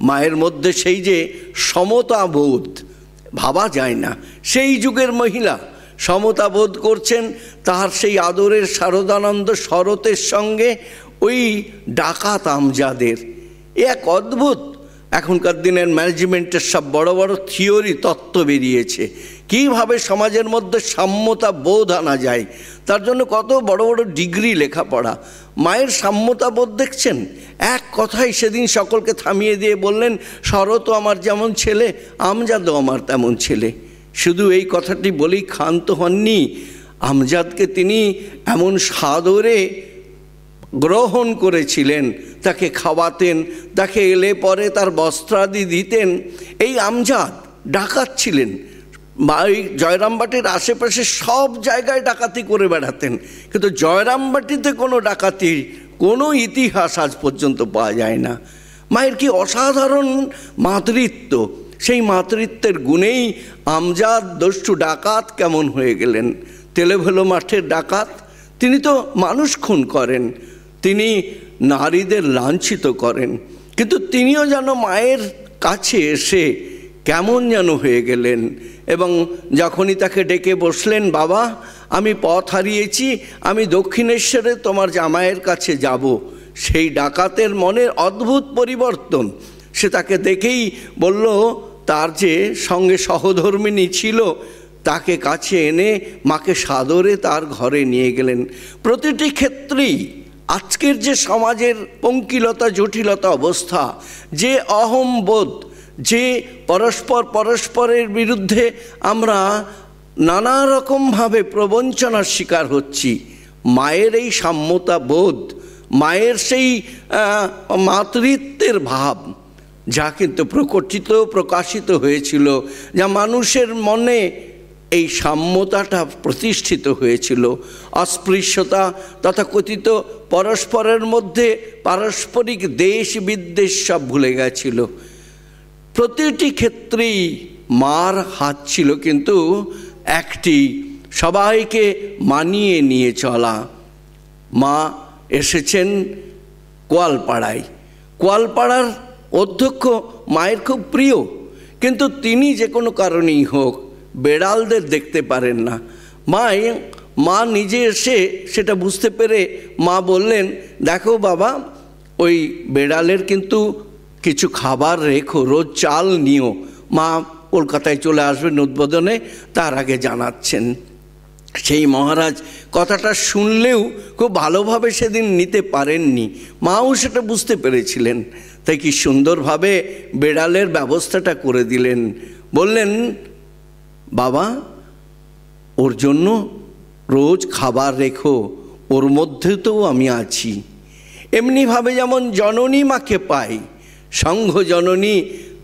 মায়ের মধ্যে সেই যে সমতাবোধ ভাবা যায় না, সেই যুগের মহিলা সমতাবোধ করছেন, তাহার সেই আদরের শারদানন্দ শরতের সঙ্গে ওই ডাকাত আমজাদের এক অদ্ভুত। এখনকার দিনের ম্যানেজমেন্টের সব বড় বড় থিওরি তত্ত্ব বেরিয়েছে, কীভাবে সমাজের মধ্যে সাম্যতা বোধ আনা যায়, তার জন্য কত বড় বড় ডিগ্রি লেখাপড়া। মায়ের সাম্যতা বোধ দেখছেন, এক কথাই সেদিন সকলকে থামিয়ে দিয়ে বললেন, শরৎও আমার যেমন ছেলে, আমজাদও আমার তেমন ছেলে। শুধু এই কথাটি বলেই ক্ষান্ত হননি, আমজাদকে তিনি এমন সাদরে গ্রহণ করেছিলেন, তাকে খাওয়াতেন, তাকে এলে পরে তার বস্ত্রাদি দিতেন। এই আমজাদ ডাকাত ছিলেন, ওই জয়রামবাটির আশেপাশে সব জায়গায় ডাকাতি করে বেড়াতেন, কিন্তু জয়রামবাটিতে কোনো ডাকাতির কোনো ইতিহাস আজ পর্যন্ত পাওয়া যায় না। মায়ের কি অসাধারণ মাতৃত্ব, সেই মাতৃত্বের গুণেই আমজাদ দস্যু ডাকাত কেমন হয়ে গেলেন। তেলেভেলো মাঠের ডাকাত, তিনি তো মানুষ খুন করেন, তিনি নারীদের লাঞ্ছিত করেন, কিন্তু তিনিও যেন মায়ের কাছে এসে কেমন যেন হয়ে গেলেন। এবং যখনই তাকে ডেকে বসলেন, বাবা আমি পথ হারিয়েছি, আমি দক্ষিণেশ্বরে তোমার জামাইয়ের কাছে যাব, সেই ডাকাতের মনের অদ্ভুত পরিবর্তন। সে তাকে দেখেই বলল, তার যে সঙ্গে সহধর্মিণী ছিল তাকে কাছে এনে মাকে সাদরে তার ঘরে নিয়ে গেলেন। প্রতিটি ক্ষেত্রেই আজকের যে সমাজের পঙ্কিলতা জটিলতা অবস্থা, যে অহংবোধ, যে পরস্পরের বিরুদ্ধে আমরা নানা রকমভাবে প্রবঞ্চনার শিকার হচ্ছি, মায়ের এই সাম্যতা বোধ, মায়ের সেই মাতৃত্বের ভাব, যা কিন্তু প্রকাশিত হয়েছিল, যা মানুষের মনে এই সাম্যতাটা প্রতিষ্ঠিত হয়েছিল। অস্পৃশ্যতা তথাকথিত পরস্পরের মধ্যে পারস্পরিক দেশ বিদ্বেষ সব ভুলে গেছিল। প্রতিটি ক্ষেত্রেই মার হাত ছিল কিন্তু একটি, সবাইকে মানিয়ে নিয়ে চলা। মা এসেছেন কোয়ালপাড়ায়, কোয়ালপাড়ার অধ্যক্ষ মায়ের খুব প্রিয়, কিন্তু তিনি যে কোনো কারণেই হোক বেড়ালদের দেখতে পারেন না। মা নিজে এসে সেটা বুঝতে পেরে মা বললেন, দেখো বাবা ওই বেড়ালের কিন্তু কিছু খাবার রেখো, রোজ চাল নিও, মা কলকাতায় চলে আসবেন উদ্বোধনে, তার আগে জানাচ্ছেন। সেই মহারাজ কথাটা শুনলেও খুব ভালোভাবে সেদিন নিতে পারেননি, মাও সেটা বুঝতে পেরেছিলেন, তাই কি সুন্দরভাবে বেড়ালের ব্যবস্থাটা করে দিলেন। বললেন, বাবা ওর জন্য রোজ খাবার রেখো, ওর মধ্যে তো আমি আছি। এমনিভাবে যেমন জননী মাকে পাই, সংঘ জননী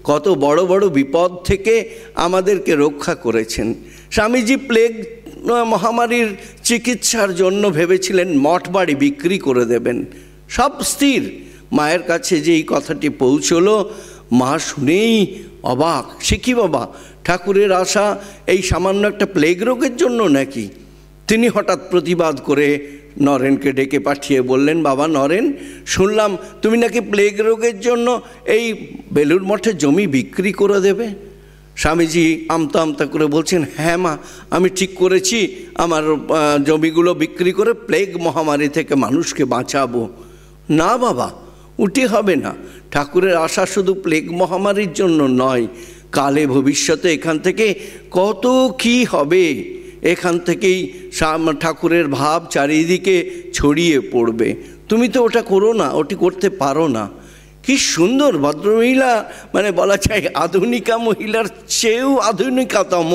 কত বড় বড় বিপদ থেকে আমাদেরকে রক্ষা করেছেন। স্বামীজি প্লেগ মহামারীর চিকিৎসার জন্য ভেবেছিলেন মঠ বাড়ি বিক্রি করে দেবেন, সব স্থির। মায়ের কাছে যে এই কথাটি পৌঁছলো, মা শুনেই অবাক, সে কি বাবা, ঠাকুরের আশা এই সামান্য একটা প্লেগ রোগের জন্য নাকি? তিনি হঠাৎ প্রতিবাদ করে নরেনকে ডেকে পাঠিয়ে বললেন, বাবা নরেন, শুনলাম তুমি নাকি প্লেগ রোগের জন্য এই বেলুড় মঠে জমি বিক্রি করে দেবে। স্বামীজি আমতা আমতা করে বলছেন, হ্যাঁ মা, আমি ঠিক করেছি আমার জমিগুলো বিক্রি করে প্লেগ মহামারী থেকে মানুষকে বাঁচাবো। না বাবা, উটি হবে না। ঠাকুরের আশা শুধু প্লেগ মহামারীর জন্য নয়, কালে ভবিষ্যতে এখান থেকে কত কি হবে, এখান থেকেই ঠাকুরের ভাব চারিদিকে ছড়িয়ে পড়বে। তুমি তো ওটা করো না, ওটি করতে পারো না। কি সুন্দর ভদ্রমহিলা, মানে বলা যায় আধুনিকা মহিলার চেয়েও আধুনিকতম।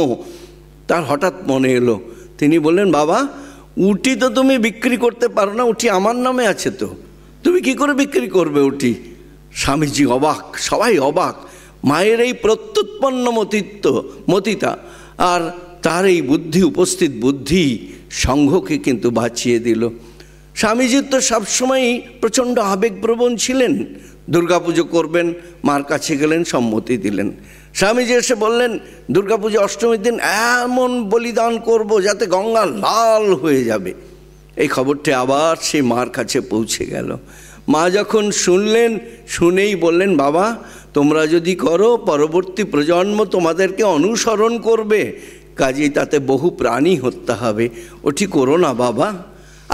তার হঠাৎ মনে এলো, তিনি বললেন, বাবা উটি তো তুমি বিক্রি করতে পারো না, উটি আমার নামে আছে, তো তুমি কি করে বিক্রি করবে উটি? স্বামীজি অবাক, সবাই অবাক। মায়ের এই প্রত্যুৎপন্ন মতিতা আর তার এই বুদ্ধি, উপস্থিত বুদ্ধি সংঘকে কিন্তু বাঁচিয়ে দিল। স্বামীজি তো সবসময়ই প্রচণ্ড আবেগপ্রবণ ছিলেন। দুর্গাপুজো করবেন, মার কাছে গেলেন, সম্মতি দিলেন। স্বামীজি এসে বললেন, দুর্গাপুজো অষ্টমীর দিন এমন বলিদান করব যাতে গঙ্গা লাল হয়ে যাবে। এই খবরটি আবার সে মার কাছে পৌঁছে গেল। মা যখন শুনলেন, শুনেই বললেন, বাবা তোমরা যদি করো পরবর্তী প্রজন্ম তোমাদেরকে অনুসরণ করবে, কাজেই তাতে বহু প্রাণী হত্যা হবে, ওটি করো না বাবা।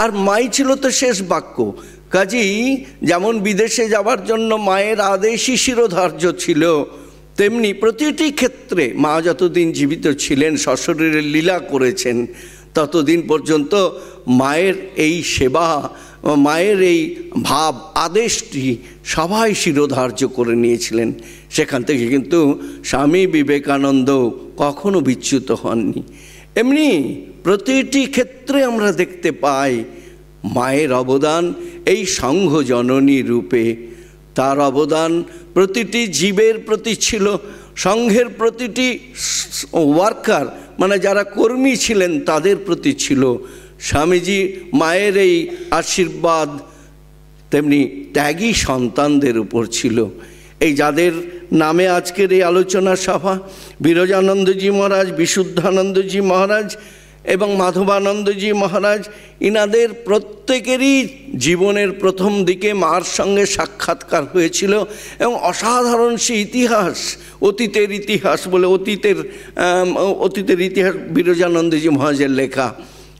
আর মাই ছিল তো শেষ বাক্য। কাজেই যেমন বিদেশে যাওয়ার জন্য মায়ের আদেশই শিরোধার্য ছিল, তেমনি প্রতিটি ক্ষেত্রে মা যতদিন জীবিত ছিলেন, সশরীরে লীলা করেছেন, ততদিন পর্যন্ত মায়ের এই সেবা, মায়ের এই ভাব আদেশটি সবাই শিরোধার্য করে নিয়েছিলেন। সেখান থেকে কিন্তু স্বামী বিবেকানন্দ কখনো বিচ্যুত হননি। এমনি প্রতিটি ক্ষেত্রে আমরা দেখতে পাই মায়ের অবদান এই সংঘ জননী রূপে। তার অবদান প্রতিটি জীবের প্রতি ছিল, সংঘের প্রতিটি ওয়ার্কার মানে যারা কর্মী ছিলেন তাদের প্রতি ছিল। স্বামীজি মায়ের এই আশীর্বাদ তেমনি ত্যাগী সন্তানদের উপর ছিল। এই যাদের নামে আজকের এই আলোচনা সভা, বিরজানন্দজি মহারাজ, বিশুদ্ধানন্দজি মহারাজ এবং মাধবানন্দজি মহারাজ, ইনাদের প্রত্যেকেরই জীবনের প্রথম দিকে মার সঙ্গে সাক্ষাৎকার হয়েছিল এবং অসাধারণ সে ইতিহাস, অতীতের ইতিহাস বলে অতীতের ইতিহাস বিরজানন্দজি মহারাজের লেখা।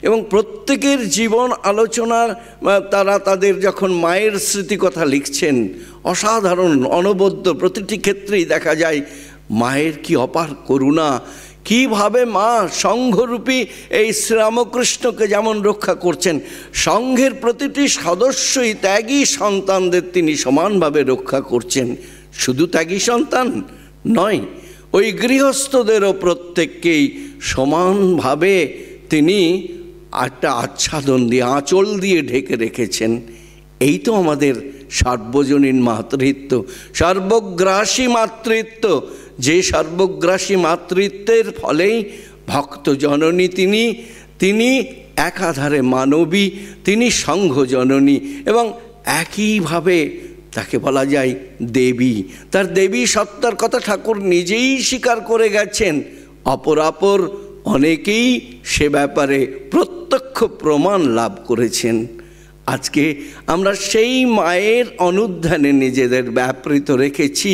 এবং প্রত্যেকের জীবন আলোচনার তারা তাদের যখন মায়ের স্মৃতিকথা লিখছেন, অসাধারণ অনবদ্য প্রতিটি ক্ষেত্রেই দেখা যায় মায়ের কি অপার করুণা, কিভাবে মা সংঘরূপী এই শ্রীরামকৃষ্ণকে যেমন রক্ষা করছেন, সংঘের প্রতিটি সদস্যই ত্যাগী সন্তানদের তিনি সমানভাবে রক্ষা করছেন। শুধু ত্যাগী সন্তান নয়, ওই গৃহস্থদেরও প্রত্যেককেই সমানভাবে তিনি একটা আচ্ছাদন দিয়ে, আঁচল দিয়ে ঢেকে রেখেছেন। এই তো আমাদের সার্বজনীন মাতৃত্ব, সর্বগ্রাসী মাতৃত্ব। যে সর্বগ্রাসী মাতৃত্বের ফলেই ভক্ত জননী তিনি একাধারে মানবী, তিনি সংঘ জননী এবং একইভাবে তাকে বলা যায় দেবী। তার দেবী সত্তার কথা ঠাকুর নিজেই স্বীকার করে গেছেন। অপরাপর অনেকেই সে ব্যাপারে প্রত্যক্ষ প্রমাণ লাভ করেছেন। আজকে আমরা সেই মায়ের অনুধ্যানে নিজেদের ব্যাপৃত রেখেছি।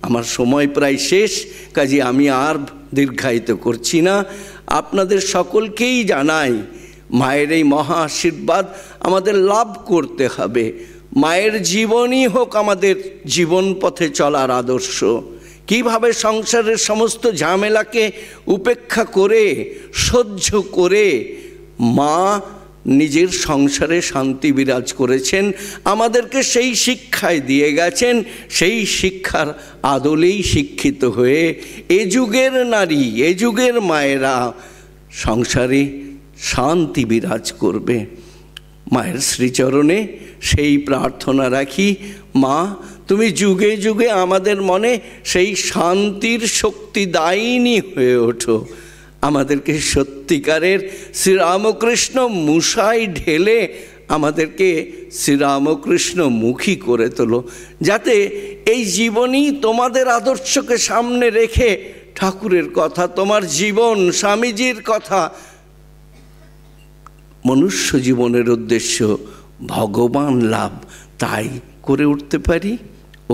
আমার সময় প্রায় শেষ, কাজে আমি আর দীর্ঘায়িত করছি না। আপনাদের সকলকেই জানাই, মায়ের এই মহা আশীর্বাদ আমাদের লাভ করতে হবে। মায়ের জীবনই হোক আমাদের জীবন পথে চলার আদর্শ। কিভাবে সংসারের সমস্ত ঝামেলাকে উপেক্ষা করে, সহ্য করে মা নিজের সংসারে শান্তি বিরাজ করেছেন, আমাদেরকে সেই শিক্ষায় দিয়ে গেছেন। সেই শিক্ষার আদলেই শিক্ষিত হয়ে এ যুগের নারী, এ যুগের মায়েরা সংসারে শান্তি বিরাজ করবে। মায়ের শ্রীচরণে সেই প্রার্থনা রাখি, মা তুমি যুগে যুগে আমাদের মনে সেই শান্তির শক্তি দায়িনী হয়ে ওঠো। আমাদেরকে সত্যিকারের শ্রীরামকৃষ্ণ মুসাই ঢেলে আমাদেরকে শ্রীরামকৃষ্ণ মুখী করে তোলো, যাতে এই জীবনই তোমাদের আদর্শকে সামনে রেখে ঠাকুরের কথা, তোমার জীবন, স্বামীজির কথা, মনুষ্য জীবনের উদ্দেশ্য ভগবান লাভ, তাই করে উঠতে পারি।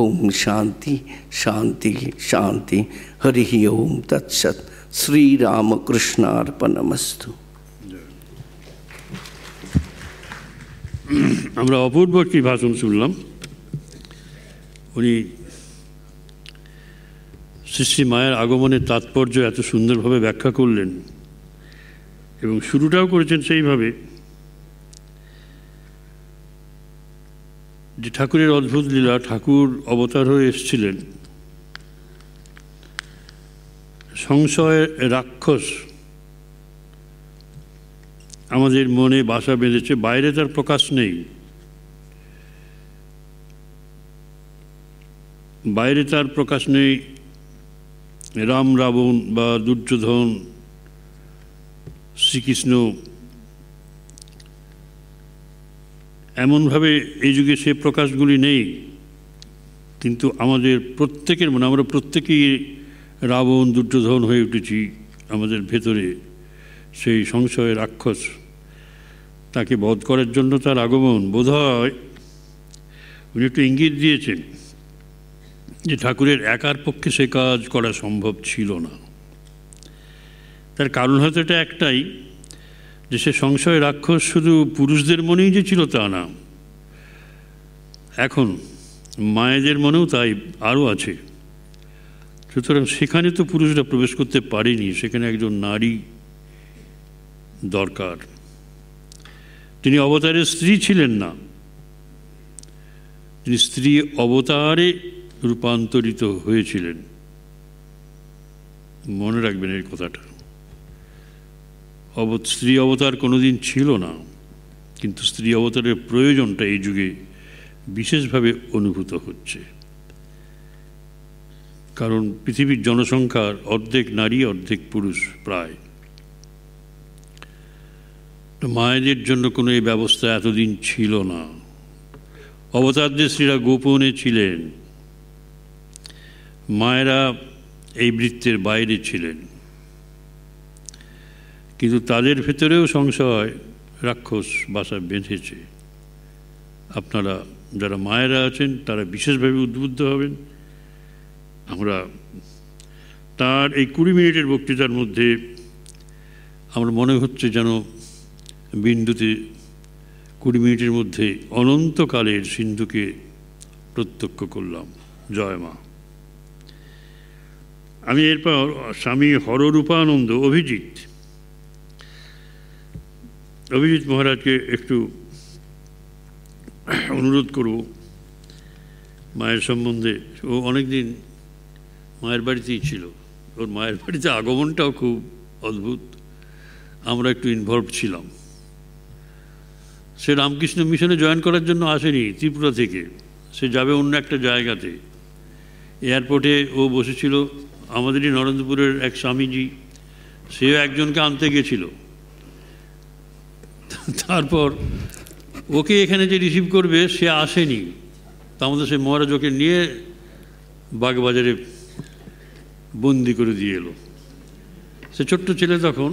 ওম শান্তি শান্তি শান্তি। হরি ওম তৎসৎ। শ্রীরামকৃষ্ণার্পণমস্তু। আমরা অপূর্ব একটি ভাষণ শুনলাম। উনি শ্রী শ্রী মায়ের আগমনের তাৎপর্য এত সুন্দরভাবে ব্যাখ্যা করলেন এবং শুরুটাও করেছেন সেইভাবে যে ঠাকুরের অদ্ভুত লীলা, ঠাকুর অবতার হয়ে এসেছিলেন সংশয় রাক্ষস আমাদের মনে বাসা বেঁধেছে, বাইরে তার প্রকাশ নেই, বাইরে তার প্রকাশ নেই। রাম রাবণ বা দুর্যোধন, শ্রীকৃষ্ণ, এমনভাবে এই যুগে সে প্রকাশগুলি নেই, কিন্তু আমাদের প্রত্যেকের মনে আমরা প্রত্যেকেই রাবণ দুর্যোধন হয়ে উঠেছি। আমাদের ভেতরে সেই সংশয় রাক্ষস, তাকে বধ করার জন্য তার আগমন। বোধহয় উনি একটু ইঙ্গিত দিয়েছেন যে ঠাকুরের একার পক্ষে সে কাজ করা সম্ভব ছিল না। তার কারণ হয়তো এটা একটাই, যে সে সংশয় রাক্ষস শুধু পুরুষদের মনেই যে ছিল তা না, এখন মায়েদের মনেও তাই আরও আছে। সুতরাং সেখানে তো পুরুষরা প্রবেশ করতে পারেনি, সেখানে একজন নারী দরকার। তিনি অবতারের স্ত্রী ছিলেন না, তিনি স্ত্রী অবতারে রূপান্তরিত হয়েছিলেন। মনে রাখবেন এই কথাটা। স্ত্রী অবতার কোনোদিন ছিল না, কিন্তু স্ত্রী অবতারের প্রয়োজনটা এই যুগে বিশেষভাবে অনুভূত হচ্ছে। কারণ পৃথিবীর জনসংখ্যার অর্ধেক নারী অর্ধেক পুরুষ প্রায়। মায়েদের জন্য কোনো এই ব্যবস্থা এতদিন ছিল না। অবতারদের স্ত্রীরা গোপনে ছিলেন, মায়েরা এই বৃত্তের বাইরে ছিলেন, কিন্তু তাদের ভেতরেও সংশয় রাক্ষস বাসা বেঁধেছে। আপনারা যারা মায়েরা আছেন তারা বিশেষভাবে উদ্বুদ্ধ হবেন। আমরা তার এই 20 মিনিটের বক্তৃতার মধ্যে আমার মনে হচ্ছে যেন বিন্দুতে 20 মিনিটের মধ্যে অনন্তকালের সিন্ধুকে প্রত্যক্ষ করলাম। জয় মা। আমি এরপর স্বামী হররূপানন্দ অভিজিৎ মহারাজকে একটু অনুরোধ করব মায়ের সম্বন্ধে। ও অনেকদিন মায়ের বাড়িতেই ছিল, ওর মায়ের বাড়িতে আগমনটাও খুব অদ্ভুত। আমরা একটু ইনভলভ ছিলাম। সে রামকৃষ্ণ মিশনে জয়েন করার জন্য আসেনি ত্রিপুরা থেকে, সে যাবে অন্য একটা জায়গাতে। এয়ারপোর্টে ও বসেছিল, আমাদেরই নরেন্দ্রপুরের এক স্বামীজি, সেও একজনকে আনতে গেছিল। তারপর ওকে এখানে যে রিসিভ করবে সে আসেনি, তার মধ্যে সে মহারাজ ওকে নিয়ে বাগবাজারে বন্দি করে দিয়ে এলো। সে ছোট্ট ছেলে তখন,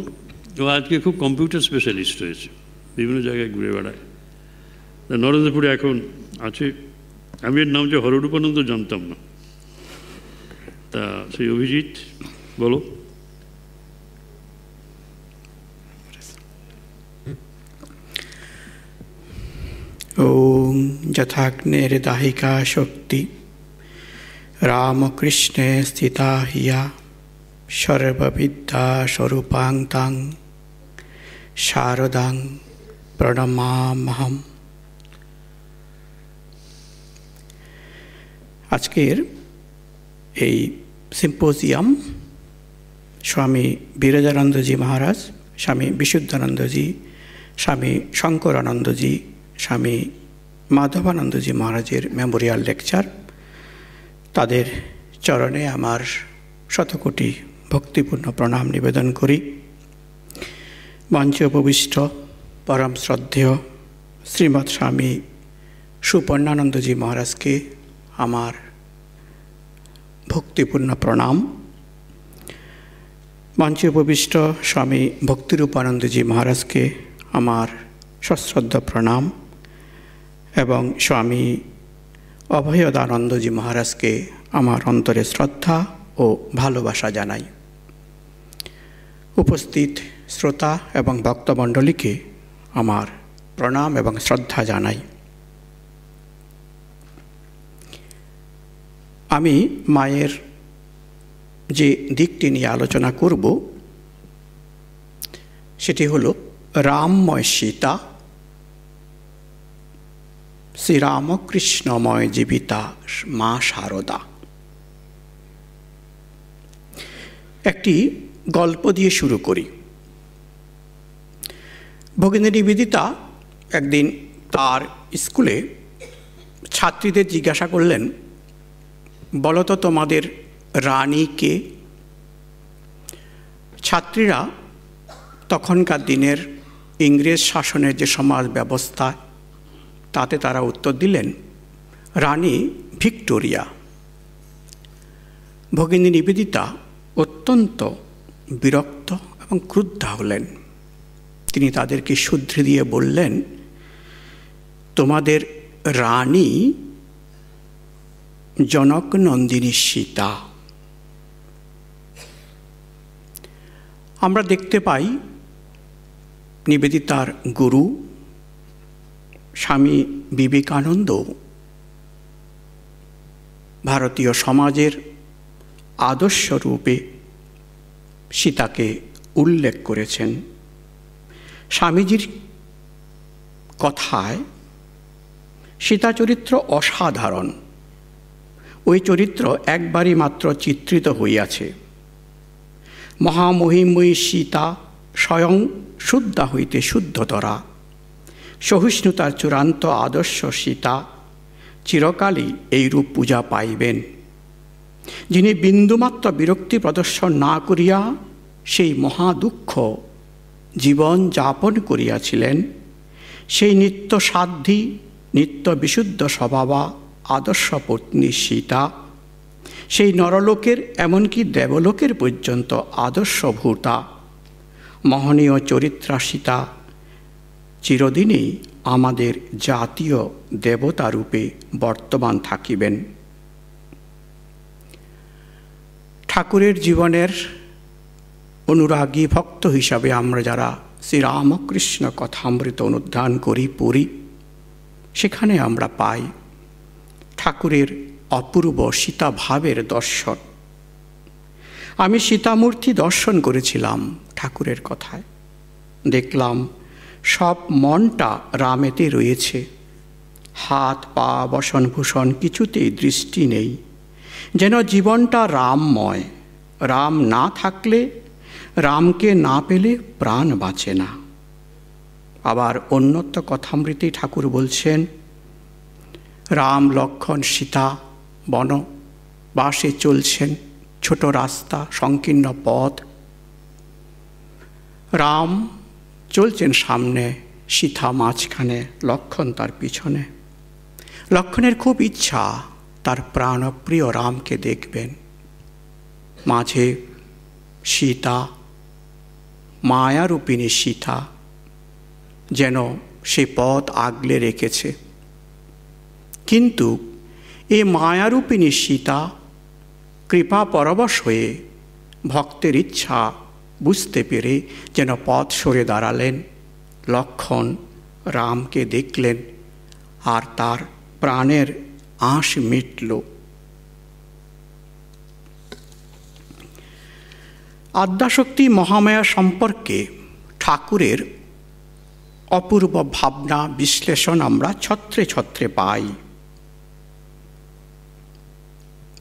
ও আজকে খুব কম্পিউটার স্পেশালিস্ট হয়েছে, বিভিন্ন জায়গায় ঘুরে বেড়ায়। নরেন্দ্রপুরে এখন আছে। আমি এর নাম যে হররূপানন্দ জানতাম না। তা সেই অভিজিৎ বলো। ওম যথাগ্নের দাহিকা শক্তি রামকৃষ্ণে স্থিতা হিয়া সর্ববিদ্যা স্বরূপাং তাং শারদাং প্রণমামহম। আজকের এই সিম্পোজিয়াম স্বামী বিরজানন্দজি মহারাজ, স্বামী বিশুদ্ধানন্দজি, স্বামী শঙ্করানন্দজি, স্বামী মাধবানন্দজি মহারাজের মেমোরিয়াল লেকচার। তাদের চরণে আমার শতকোটি ভক্তিপূর্ণ প্রণাম নিবেদন করি। মঞ্চে উপবিষ্ট পরম শ্রদ্ধেয় শ্রীমৎ স্বামী সুপর্ণানন্দজি মহারাজকে আমার ভক্তিপূর্ণ প্রণাম। মঞ্চে উপবিষ্ট স্বামী ভক্তিরূপানন্দজি মহারাজকে আমার সশ্রদ্ধ প্রণাম এবং স্বামী অভয়দানন্দজি মহারাজকে আমার অন্তরে শ্রদ্ধা ও ভালোবাসা জানাই। উপস্থিত শ্রোতা এবং ভক্তমণ্ডলীকে আমার প্রণাম এবং শ্রদ্ধা জানাই। আমি মায়ের যে দিকটি নিয়ে আলোচনা করব সেটি হলো রামময় সীতা, শ্রীরামকৃষ্ণময় জীবিতা মা শারদা। একটি গল্প দিয়ে শুরু করি। ভগিনী নিবেদিতা একদিন তার স্কুলে ছাত্রীদের জিজ্ঞাসা করলেন, বলো তো তোমাদের রানী কে? ছাত্রীরা তখনকার দিনের ইংরেজ শাসনের যে সমাজ ব্যবস্থা তাতে তারা উত্তর দিলেন, রানী ভিক্টোরিয়া। ভগিনী নিবেদিতা অত্যন্ত বিরক্ত এবং ক্রুদ্ধা হলেন। তিনি তাদেরকে শুধরে দিয়ে বললেন, তোমাদের রানী জনক নন্দিনী সীতা। আমরা দেখতে পাই নিবেদিতার গুরু স্বামী বিবেকানন্দ ভারতীয় সমাজের আদর্শ রূপে সীতাকে উল্লেখ করেছেন। স্বামীজির কথায় সীতা চরিত্র অসাধারণ। ওই চরিত্র একবারই মাত্র চিত্রিত হইয়াছে। মহামহিময়ী সীতা স্বয়ং শুদ্ধা হইতে শুদ্ধতরা, সহিষ্ণুতার চূড়ান্ত আদর্শ সীতা চিরকালই এইরূপ পূজা পাইবেন। যিনি বিন্দুমাত্র বিরক্তি প্রদর্শন না করিয়া সেই মহাদুঃখ জীবন যাপন করিয়াছিলেন, সেই নিত্য সাধ্বী নিত্য বিশুদ্ধ স্বভাবা আদর্শ পত্নী সীতা, সেই নরলোকের এমনকি দেবলোকের পর্যন্ত আদর্শভূতা মহনীয় চরিত্রা সীতা চিরদিনই আমাদের জাতীয় দেবতা রূপে বর্তমান থাকিবেন। ঠাকুরের জীবনের অনুরাগী ভক্ত হিসাবে আমরা যারা শ্রীরামকৃষ্ণ কথামৃত অনুধ্যান করি, পড়ি, সেখানে আমরা পাই ঠাকুরের অপূর্ব সীতাভাবের দর্শন। আমি সীতামূর্তি দর্শন করেছিলাম ঠাকুরের কথায়। দেখলাম সব মনটা রামেতে রয়েছে। হাত পা বসনভূষণ কিছুতেই দৃষ্টি নেই, যেন জীবনটা রামময়। রাম না থাকলে, রামকে না পেলে প্রাণ বাঁচে না। আবার অন্যত্র কথামৃতে ঠাকুর বলছেন, রাম লক্ষ্মণ সীতা বনবাসে চলছেন, ছোট রাস্তা, সংকীর্ণ পথ। রাম চলছেন সামনে, সীতা মাঝখানে, লক্ষ্মণ তার পিছনে। লক্ষ্মণের খুব ইচ্ছা তার প্রাণপ্রিয় রামকে দেখবেন। মাঝে সীতা, মায়ারূপিণী সীতা যেন সে পথ আগলে রেখেছে। কিন্তু এ মায়ারূপিণী সীতা কৃপা পরবশ হয়ে ভক্তের ইচ্ছা বুঝতে পেরে যেন পথ সরে দাঁড়ালেন। লক্ষ্মণ রামকে দেখলেন আর তার প্রাণের আঁশ মিটল। আদ্যাশক্তি মহামায়া সম্পর্কে ঠাকুরের অপূর্ব ভাবনা বিশ্লেষণ আমরা ছত্রে ছত্রে পাই।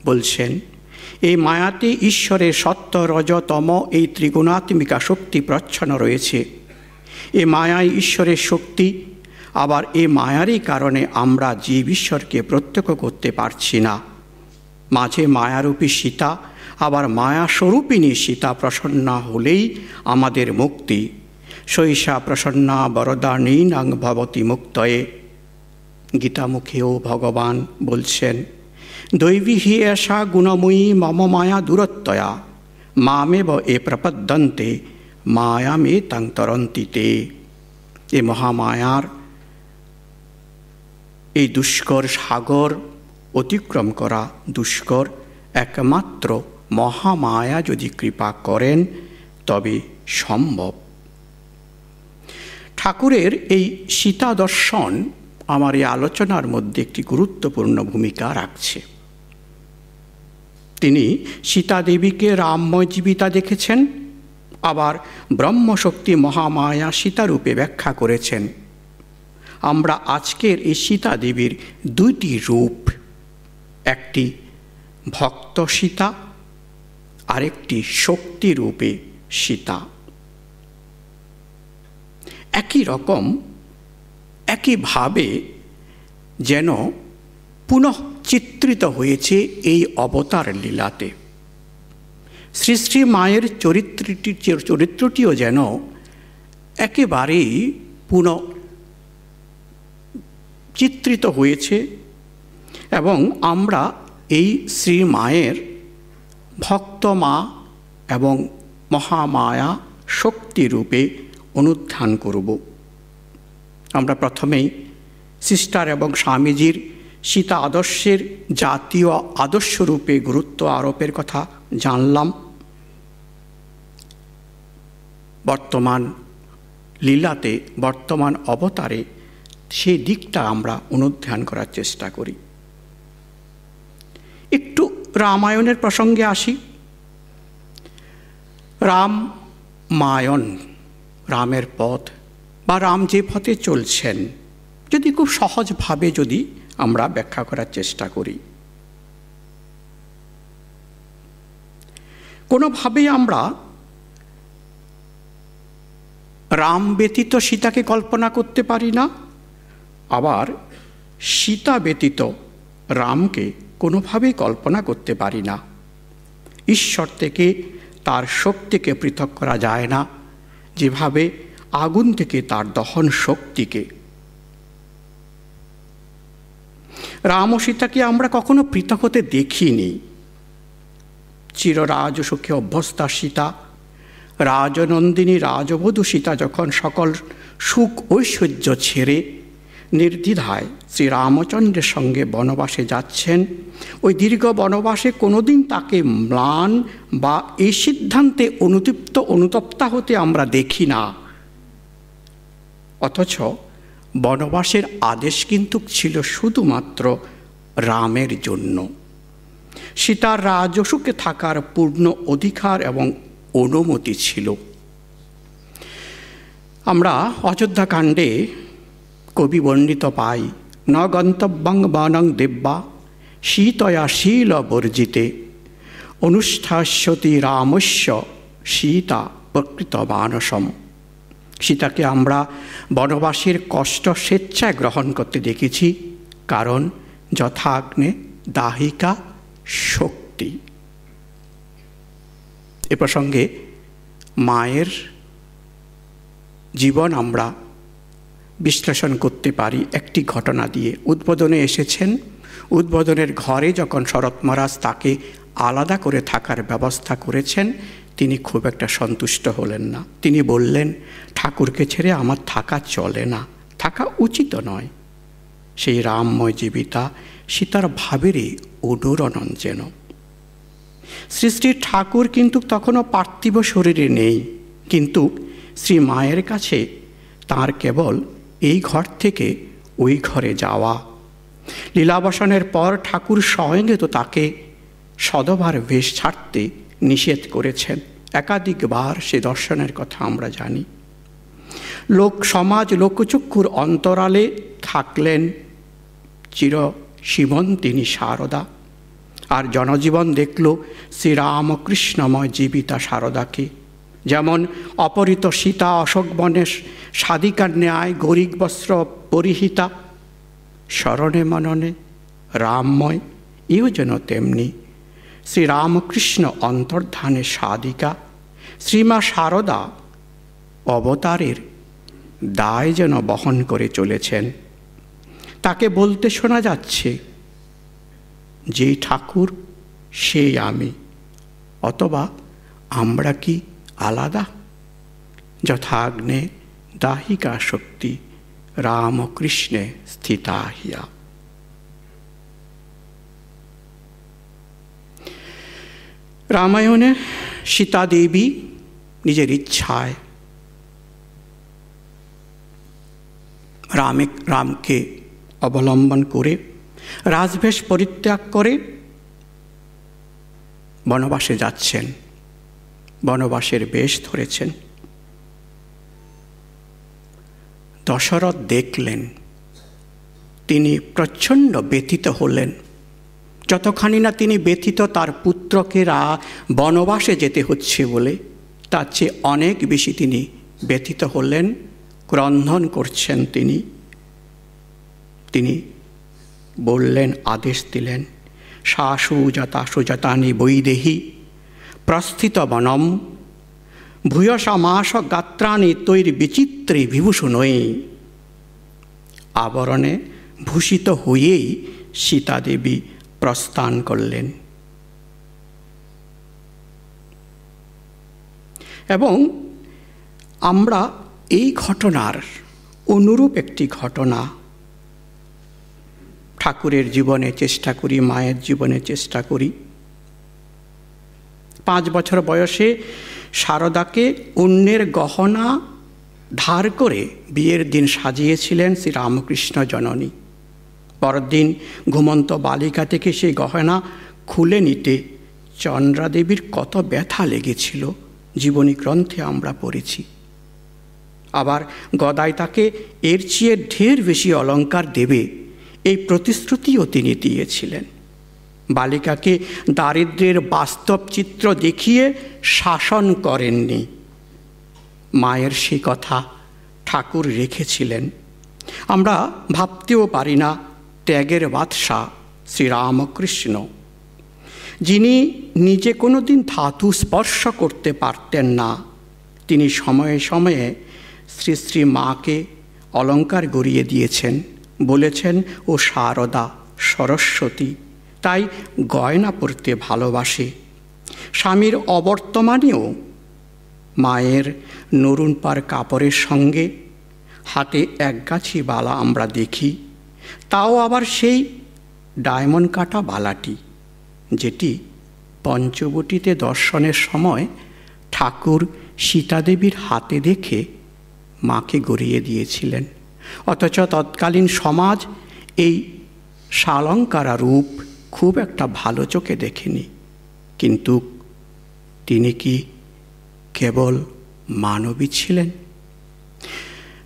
বলছেন, এই মায়াতে ঈশ্বরের সত্য রজ তম এই ত্রিগুণাত্মিকা শক্তি প্রচ্ছন্ন রয়েছে। এ মায়াই ঈশ্বরের শক্তি। আবার এ মায়ারই কারণে আমরা জীব ঈশ্বরকে প্রত্যক্ষ করতে পারছি না। মাঝে মায়ারূপী সীতা, আবার মায়া স্বরূপিণী সীতা প্রসন্না হলেই আমাদের মুক্তি। সৈষা প্রসন্না বরদানীনাং ভবতি মুক্তয়ে। গীতামুখেও ভগবান বলছেন, দৈবী হি এষা গুণময়ী মম মায়া দূরত্বয়া মামেব এ প্রপদ্যন্তে মায়ামে তাং তরন্তিতে। এ মহামায়ার এই দুষ্কর সাগর অতিক্রম করা দুষ্কর। একমাত্র মহামায়া যদি কৃপা করেন তবে সম্ভব। ঠাকুরের এই সীতা দর্শন আমার এই আলোচনার মধ্যে একটি গুরুত্বপূর্ণ ভূমিকা রাখছে। তিনি সীতা দেবীকে রামময় জীবিতা দেখেছেন, আবার ব্রহ্মশক্তি মহামায়া সীতারূপে ব্যাখ্যা করেছেন। আমরা আজকের এই সীতা দেবীর দুইটি রূপ, একটি ভক্ত সীতা, আরেকটি শক্তি রূপে সীতা, একই রকম একইভাবে যেন পুনঃ চিত্রিত হয়েছে এই অবতার লীলাতে। শ্রী শ্রী মায়ের চরিত্রটিও যেন একেবারেই পুনঃ চিত্রিত হয়েছে এবং আমরা এই শ্রী মায়ের ভক্ত মা এবং মহামায়া শক্তিরূপে অনুধ্যান করব। আমরা প্রথমেই সিস্টার এবং স্বামীজির সীতা আদর্শের জাতীয় আদর্শরূপে গুরুত্ব আরোপের কথা জানলাম। বর্তমান লীলাতে, বর্তমান অবতারে সেই দিকটা আমরা অনুধ্যান করার চেষ্টা করি। একটু রামায়ণের প্রসঙ্গে আসি। রামায়ণ, রামের পথ বা রাম যে পথে চলছেন, যদি খুব সহজভাবে যদি আমরা ব্যাখ্যা করার চেষ্টা করি, কোনোভাবেই আমরা রাম ব্যতীত সীতাকে কল্পনা করতে পারি না, আবার সীতা ব্যতীত রামকে কোনোভাবেই কল্পনা করতে পারি না। ঈশ্বর থেকে তার শক্তিকে পৃথক করা যায় না, যেভাবে আগুন থেকে তার দহন শক্তিকে। রাম ও সীতাকে আমরা কখনো পৃথক হতে দেখিনি। চিররাজসুখে অভ্যস্তা সীতা, রাজনন্দিনী রাজবধূ সীতা যখন সকল সুখ ঐশ্বর্য ছেড়ে নির্দ্বিধায় শ্রীরামচন্দ্রের সঙ্গে বনবাসে যাচ্ছেন, ওই দীর্ঘ বনবাসে কোনোদিন তাকে ম্লান বা এই সিদ্ধান্তে অনুতপ্তা হতে আমরা দেখি না। অথচ বনবাসের আদেশ কিন্তু ছিল শুধুমাত্র রামের জন্য। সীতার রাজসুখে থাকার পূর্ণ অধিকার এবং অনুমতি ছিল। আমরা অযোধ্যাকাণ্ডে কবি বর্ণিত পাই, ন গন্তব্যং বনং দেব্যা সীতয়া শীল বর্জিতে অনুষ্ঠাস্যতি রামস্য সীতা প্রকৃত মানসম। সীতাকে আমরা বনবাসীর কষ্ট স্বেচ্ছায় গ্রহণ করতে দেখেছি, কারণ যথাগ্নে দাহিকা শক্তি। এ প্রসঙ্গে মায়ের জীবন আমরা বিশ্লেষণ করতে পারি একটি ঘটনা দিয়ে। উদ্বোধনে এসেছেন, উদ্বোধনের ঘরে যখন শরৎ মহারাজ তাকে আলাদা করে থাকার ব্যবস্থা করেছেন, তিনি খুব একটা সন্তুষ্ট হলেন না। তিনি বললেন, ঠাকুরকে ছেড়ে আমার থাকা চলে না, থাকা উচিত নয়। সেই রামময় জীবিতা সীতার ভাবেরই অনুরণন যেন। শ্রী শ্রী ঠাকুর কিন্তু তখনও পার্থিব শরীরে নেই, কিন্তু শ্রী মায়ের কাছে তার কেবল এই ঘর থেকে ওই ঘরে যাওয়া। লীলাবসানের পর ঠাকুর স্বয়ংে তো তাকে সদবার বেশ ছাড়তে নিষেধ করেছেন। একাধিকবার সে দর্শনের কথা আমরা জানি। লোক সমাজ লোকচক্ষুর অন্তরালে থাকলেন চির সীমন্তিনী শারদা, আর জনজীবন দেখল শ্রীরামকৃষ্ণময় জীবিতা শারদাকে। যেমন অপহৃত সীতা অশোকবনের সাধিকার ন্যায় গরিব বস্ত্র পরিহিতা, স্মরণে মননে রামময়, এও যেন তেমনি শ্রীরামকৃষ্ণ অন্তর্ধানে সাধিকা শ্রীমা শারদা অবতারের দায় যেন বহন করে চলেছেন। তাকে বলতে শোনা যাচ্ছে, যেই ঠাকুর সেই আমি, অথবা আমরা কি আলাদা? যথাগ্নে দাহিকা শক্তি রামকৃষ্ণে স্থিতা হিয়া। রামায়ণে সীতা দেবী নিজের ইচ্ছায় রামকে অবলম্বন করে রাজবেশ পরিত্যাগ করে বনবাসে যাচ্ছেন, বনবাসের বেশ ধরেছেন। দশরথ দেখলেন, তিনি প্রচণ্ড ব্যথিত হলেন। যতখানি না তিনি ব্যথিত তার পুত্রকে বনবাসে যেতে হচ্ছে বলে, তার চেয়ে অনেক বেশি তিনি ব্যথিত হলেন, ক্রন্দন করছেন। তিনি বললেন, আদেশ দিলেন, শাসুজাতা সুজাতানি বৈদেহী প্রস্থিত বনম ভূয়সা মাস গাত্রাণি তৈর বিচিত্রে বিভূষণই। আবরণে ভূষিত হয়েই সীতাদেবী প্রস্থান করলেন। এবং আমরা এই ঘটনার অনুরূপ একটি ঘটনা ঠাকুরের জীবনে চেষ্টা করি, মায়ের জীবনে চেষ্টা করি। 5 বছর বয়সে শারদাকে অন্যের গহনা ধার করে বিয়ের দিন সাজিয়েছিলেন শ্রী রামকৃষ্ণ জননী। পরদিন ঘুমন্ত বালিকা থেকে সেই গহনা খুলে নিতে চন্দ্রাদেবীর কত ব্যথা লেগেছিল, জীবনী গ্রন্থে আমরা পড়েছি। আবার গদাই তাকে এর চেয়ে ঢের বেশি অলঙ্কার দেবে, এই প্রতিশ্রুতিও তিনি দিয়েছিলেন। বালিকাকে দারিদ্র্যের বাস্তব চিত্র দেখিয়ে শাসন করেননি। মায়ের সেই কথা ঠাকুর রেখেছিলেন। আমরা ভাবতেও পারি না ত্যাগের বাদশাহ শ্রীরামকৃষ্ণ, যিনি নিজে কোনো দিন ধাতু স্পর্শ করতে পারতেন না, তিনি সময়ে সময়ে শ্রী শ্রী মাকে অলঙ্কার গড়িয়ে দিয়েছেন, বলেছেন ও শারদা সরস্বতী, তাই গয়না পরতে ভালোবাসে। স্বামীর অবর্তমানেও মায়ের নরুন পার কাপড়ের সঙ্গে হাতে একগাছি বালা আমরা দেখি, তাও আবার সেই ডায়মন্ড কাটা বালাটি, যেটি পঞ্চবটিতে দর্শনের সময় ঠাকুর সীতাদেবীর হাতে দেখে মাকে গড়িয়ে দিয়েছিলেন। অথচ তৎকালীন সমাজ এই শালঙ্কারা রূপ খুব একটা ভালো চোখে দেখেনি। কিন্তু তিনি কি কেবল মানবী ছিলেন,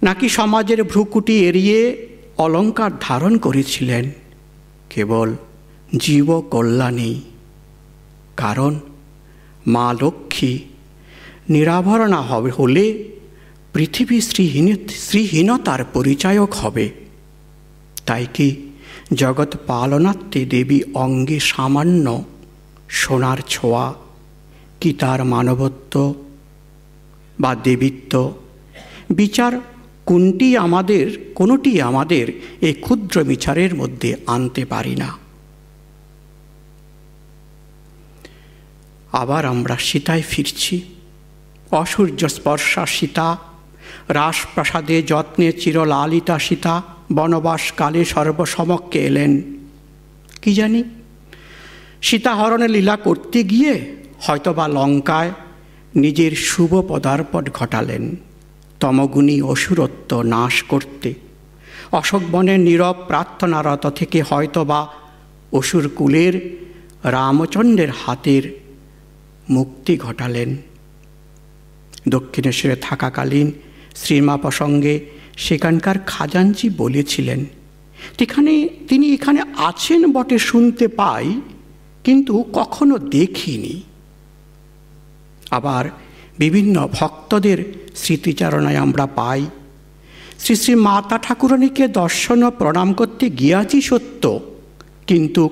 নাকি সমাজের ভ্রুকুটি এড়িয়ে অলঙ্কার ধারণ করেছিলেন কেবল জীব কল্যাণী? কারণ মা লক্ষ্মী নিরাভরণা হলে পৃথিবী শ্রীহীনতার পরিচায়ক হবে। তাই কি জগৎ পালনার্থে দেবী অঙ্গে সামান্য সোনার ছোঁয়া কি তার মানবত্ব বা দেবীত্ব? বিচার কোনোটি আমাদের এই ক্ষুদ্র বিচারের মধ্যে আনতে পারি না। আবার আমরা সীতায় ফিরছি। অসূর্য স্পর্শা সীতা, রাসপ্রাসাদে যত্নে চিরলালিতা সীতা বনবাসকালে সর্বসমক্ষে এলেন। কি জানি সীতাহরণে লীলা করতে গিয়ে হয়তোবা লঙ্কায় নিজের শুভ পদার্পণ ঘটালেন, তমগুণী অসুরত্ব নাশ করতে। অশোকবনের নীরব প্রার্থনারত থেকে হয়তোবা অসুর কুলের রামচন্দ্রের হাতের মুক্তি ঘটালেন। দক্ষিণেশ্বরে থাকাকালীন শ্রীমা প্রসঙ্গে সেখানকার খাজাঞ্চি বলেছিলেন, তিনি এখানে আছেন বটে শুনতে পাই, কিন্তু কখনো দেখিনি। আবার বিভিন্ন ভক্তদের স্মৃতিচারণায় আমরা পাই, শ্রী শ্রী মাতা ঠাকুরানীকে দর্শন ও প্রণাম করতে গিয়াছি সত্য, কিন্তু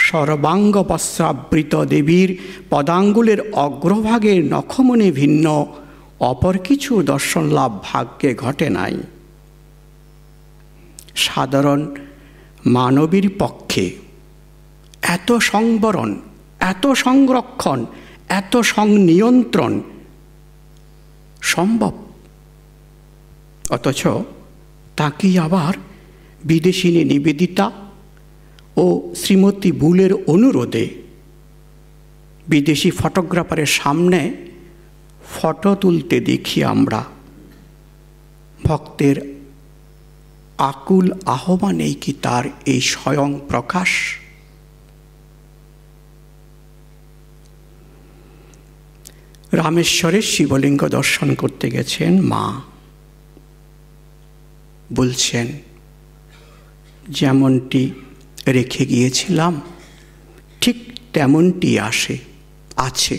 সর্বাঙ্গ বস্ত্রাবৃত দেবীর পদাঙ্গুলের অগ্রভাগের নখমণি ভিন্ন অপর কিছু দর্শন লাভ ভাগ্যে ঘটে নাই। সাধারণ মানবীর পক্ষে এত সংবরণ, এত সংরক্ষণ, এত সংনিয়ন্ত্রণ সম্ভব? অথচ তাকেই আবার বিদেশিনী নিবেদিতা ও শ্রীমতী বুলের অনুরোধে বিদেশি ফটোগ্রাফারের সামনে ফটো তুলতে দেখি আমরা। ভক্তের আকুল আহ্বানেই কি তার এই স্বয়ং প্রকাশ? রামেশ্বরের শিবলিঙ্গ দর্শন করতে গেছেন মা। বলছেন, যেমনটি রেখে গিয়েছিলাম ঠিক তেমনটি আছে।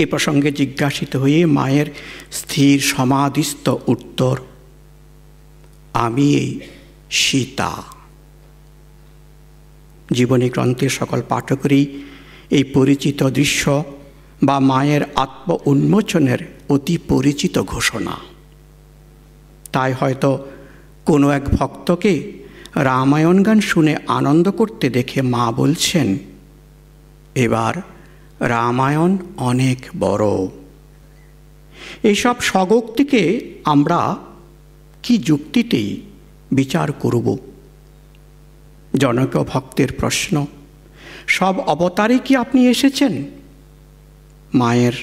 এ প্রসঙ্গে জিজ্ঞাসিত হয়ে মায়ের স্থির সমাধিস্থ উত্তর, আমি এই সীতা। জীবনী গ্রন্থের সকল পাঠকেরই এই পরিচিত দৃশ্য বা মায়ের আত্ম উন্মোচনের অতি পরিচিত ঘোষণা। তাই হয়তো কোনো এক ভক্তকে রামায়ণ গান শুনে আনন্দ করতে দেখে মা বলছেন, এবার রামায়ণ অনেক বড়। এইসব স্বগোক্তিকে আমরা কি যুক্তিতেই বিচার করব? জনক ভক্তের প্রশ্ন, সব অবতারে কি আপনি এসেছেন? মায়ের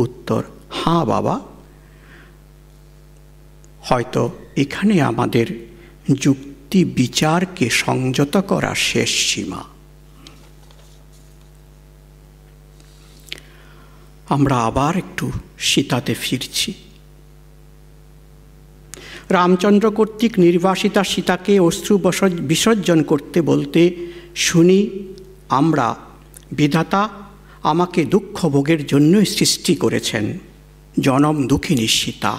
উত্তর, হ্যাঁ বাবা। হয়তো এখানে আমাদের যুক্তি বিচারকে সংযত করা শেষ সীমা। আমরা আবার একটু সীতাতে ফিরছি। রামচন্দ্র কর্তৃক নির্বাসিতা সীতাকে অশ্রু বিসর্জন করতে বলতে শুনি আমরা, বিধাতা আমাকে দুঃখ ভোগের জন্যই সৃষ্টি করেছেন, জনম দুঃখিনী সীতা।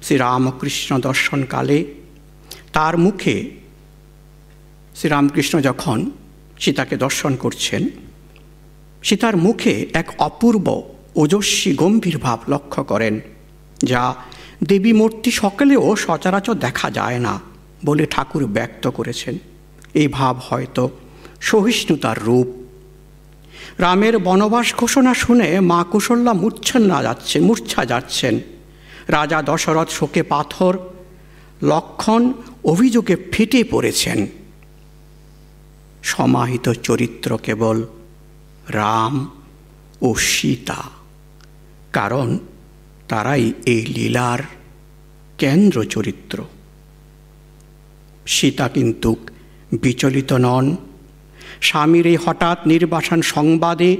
শ্রীরামকৃষ্ণ দর্শনকালে তার মুখে, শ্রীরামকৃষ্ণ যখন সীতাকে দর্শন করছেন, সীতার মুখে এক অপূর্ব ওজস্বী গম্ভীর ভাব লক্ষ্য করেন, যা দেবী মূর্তি সকলেও সচরাচর দেখা যায় না বলে ঠাকুর ব্যক্ত করেছেন। এই ভাব হয়তো সহিষ্ণুতার রূপ। রামের বনবাস ঘোষণা শুনে মা কৌশল্যা মূর্ছা যাচ্ছেন। রাজা দশরথ শোকে পাথর, লক্ষণ অভিযোগে ফেটে পড়েছেন। সমাহিত চরিত্র কেবল রাম ও সীতা, কারণ তারাই এই লীলার কেন্দ্র চরিত্র। সীতা কিন্তু বিচলিত নন। স্বামীর এই হঠাৎ নির্বাসন সংবাদে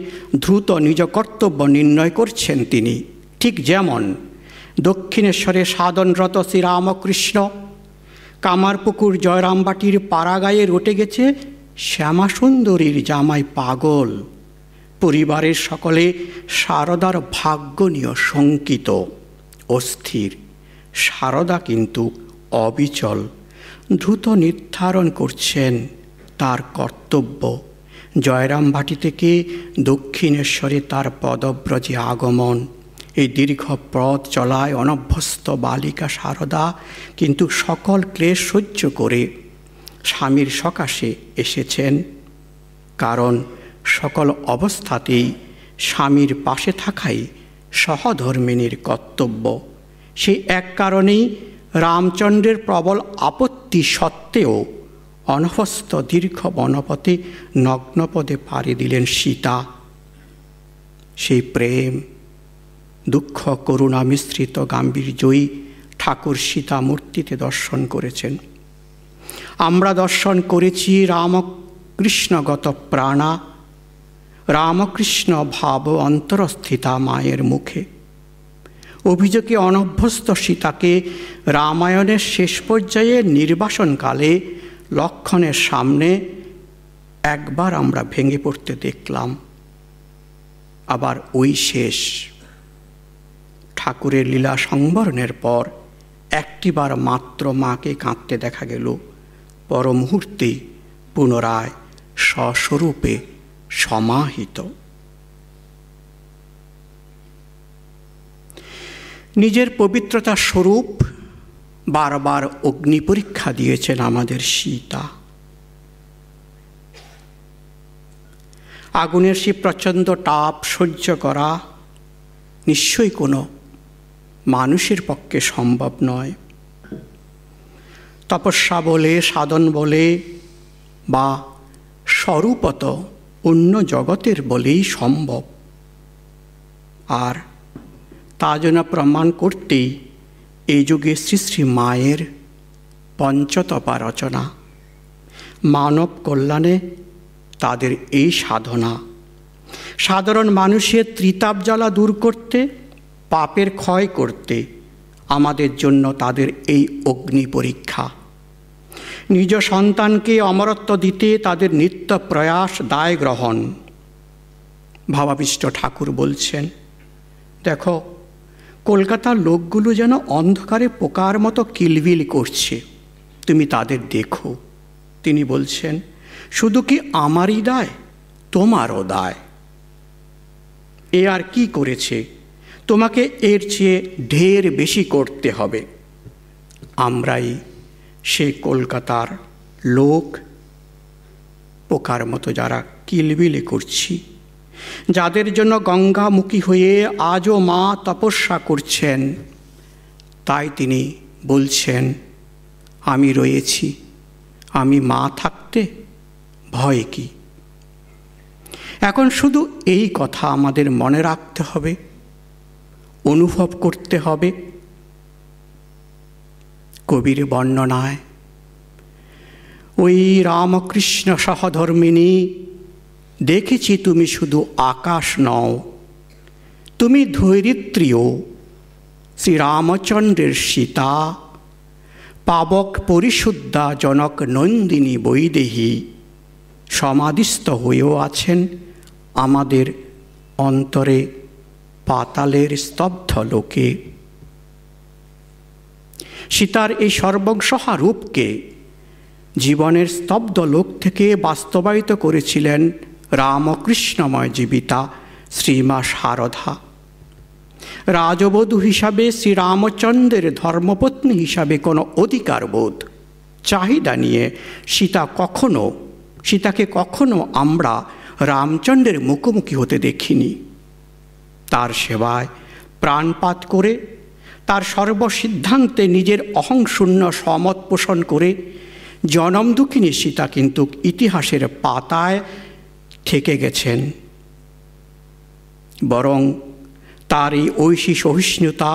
দ্রুত নিজ কর্তব্য নির্ণয় করছেন তিনি। ঠিক যেমন দক্ষিণেশ্বরে সাধনরত শ্রীরামকৃষ্ণ কামারপুকুর জয়রামবাটির পাড়াগায়ে রটে গেছে শ্যামাসুন্দরীর জামাই পাগল। পরিবারের সকলে শারদার ভাগ্য নিয়ে শঙ্কিত, অস্থির। শারদা কিন্তু অবিচল, দ্রুত নির্ধারণ করছেন তার কর্তব্য। জয়রামবাটি থেকে দক্ষিণেশ্বরে তার পদব্রজে আগমন। এই দীর্ঘ পথ চলায় অনভ্যস্ত বালিকা শারদা কিন্তু সকল ক্লেশ সহ্য করে স্বামীর সকাশে এসেছেন, কারণ সকল অবস্থাতেই স্বামীর পাশে থাকাই সহধর্মিণীর কর্তব্য। সেই এক কারণেই রামচন্দ্রের প্রবল আপত্তি সত্ত্বেও অনভ্যস্ত দীর্ঘ বনপথে নগ্নপদে পাড়ি দিলেন সীতা। সেই প্রেম, দুঃখ, করুণা মিশ্রিত গাম্ভীর্যই ঠাকুর সীতা মূর্তিতে দর্শন করেছেন। আমরা দর্শন করেছি রামকৃষ্ণগত প্রাণা, রামকৃষ্ণ ভাব অন্তরস্থিতা মায়ের মুখে। অভিযোগে অনভ্যস্ত সীতাকে রামায়ণের শেষ পর্যায়ে নির্বাসনকালে লক্ষণের সামনে একবার আমরা ভেঙে পড়তে দেখলাম, আবার ওই শেষ। ঠাকুরের লীলা সংবরণের পর একটিবার মাত্র মাকে কাঁদতে দেখা গেল, পর মুহূর্তেই পুনরায় স্বস্বরূপে সমাহিত। নিজের পবিত্রতার স্বরূপ বারবার অগ্নি পরীক্ষা দিয়েছেন আমাদের সীতা। আগুনের সেই প্রচণ্ড তাপ সহ্য করা নিশ্চয়ই কোনো মানুষের পক্ষে সম্ভব নয়। তপস্যা বলে, সাধন বলে বা স্বরূপত অন্য জগতের বলেই সম্ভব। আর তা যেন প্রমাণ করতেই এই যুগে শ্রী শ্রী মায়ের পঞ্চতপা রচনা, মানব কল্যাণে তাদের এই সাধনা। সাধারণ মানুষের ত্রিতাপ জ্বালা দূর করতে, পাপের ক্ষয় করতে আমাদের জন্য তাদের এই অগ্নি পরীক্ষা। নিজ সন্তানকে অমরত্ব দিতে তাদের নিত্য প্রয়াস, দায় গ্রহণ। ভাবাবিষ্ট ঠাকুর বলছেন, দেখো কলকাতার লোকগুলো যেন অন্ধকারে পোকার মতো কিলবিল করছে, তুমি তাদের দেখো। তিনি বলছেন, শুধু কি আমারই দায়, তোমারও দায়। এ আর কি করেছে, তোমাকে এর চেয়ে ঢের বেশি করতে হবে। আমরাই সে কলকাতার লোক, পোকার মতো যারা কিলবিলে করছি, যাদের জন্য গঙ্গামুখী হয়ে আজও মা তপস্যা করছেন। তাই তিনি বলছেন, আমি রয়েছি, আমি মা থাকতে ভয় কি। এখন শুধু এই কথা আমাদের মনে রাখতে হবে, অনুভব করতে হবে। কবির বর্ণনায় ওই রামকৃষ্ণ সহধর্মিণী, দেখেছি তুমি শুধু আকাশ নও, তুমি ধৈরিত্রীও, শ্রীরামচন্দ্রের সীতা, পাবক পরিশুদ্ধা জনক নন্দিনী বৈদেহী, সমাধিস্থ হয়েও আছেন আমাদের অন্তরে পাতালের স্তব্ধ লোকে। সীতার এই সর্বংসহা রূপকে জীবনের স্তব্ধ লোক থেকে বাস্তবায়িত করেছিলেন রামকৃষ্ণময় জীবিতা শ্রীমা শারদা। রাজবধূ হিসাবে শ্রীরামচন্দ্রের ধর্মপত্নী হিসাবে কোনো অধিকারবোধ, চাহিদা নিয়ে সীতাকে কখনো আমরা রামচন্দ্রের মুখোমুখি হতে দেখিনি। তার সেবায় প্রাণপাত করে, তার সর্বসিদ্ধান্তে নিজের অহংশূন্য সমত পোষণ করে জনম দুঃখিনী সীতা কিন্তু ইতিহাসের পাতায় থেকে গেছেন। বরং তার এই ঐশী সহিষ্ণুতা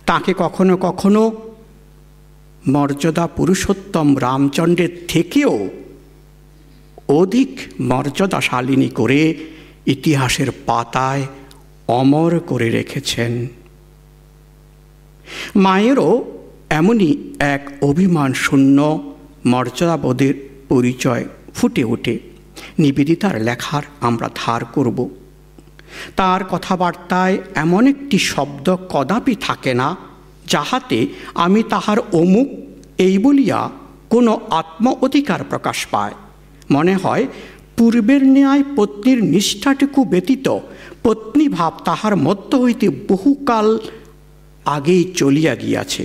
তাকে কখনো কখনো মর্যাদা পুরুষোত্তম রামচন্দ্রের থেকেও অধিক মর্যাদাশালিনী করে ইতিহাসের পাতায় অমর করে রেখেছেন। মায়েরও এমনই এক অভিমান শূন্য মর্যাদাবোধের পরিচয় ফুটে ওঠে নিবেদিতার লেখার আমরা ধার করব। তার কথাবার্তায় এমন একটি শব্দ কদাপি থাকে না যাহাতে আমি তাহার অমুক এই বলিয়া কোনো আত্ম অধিকার প্রকাশ পায়। মনে হয় পূর্বের ন্যায় পত্নীর নিষ্ঠাটুকু ব্যতীত পত্নী ভাব তাহার মধ্য হইতে বহুকাল আগেই চলিয়া গিয়াছে।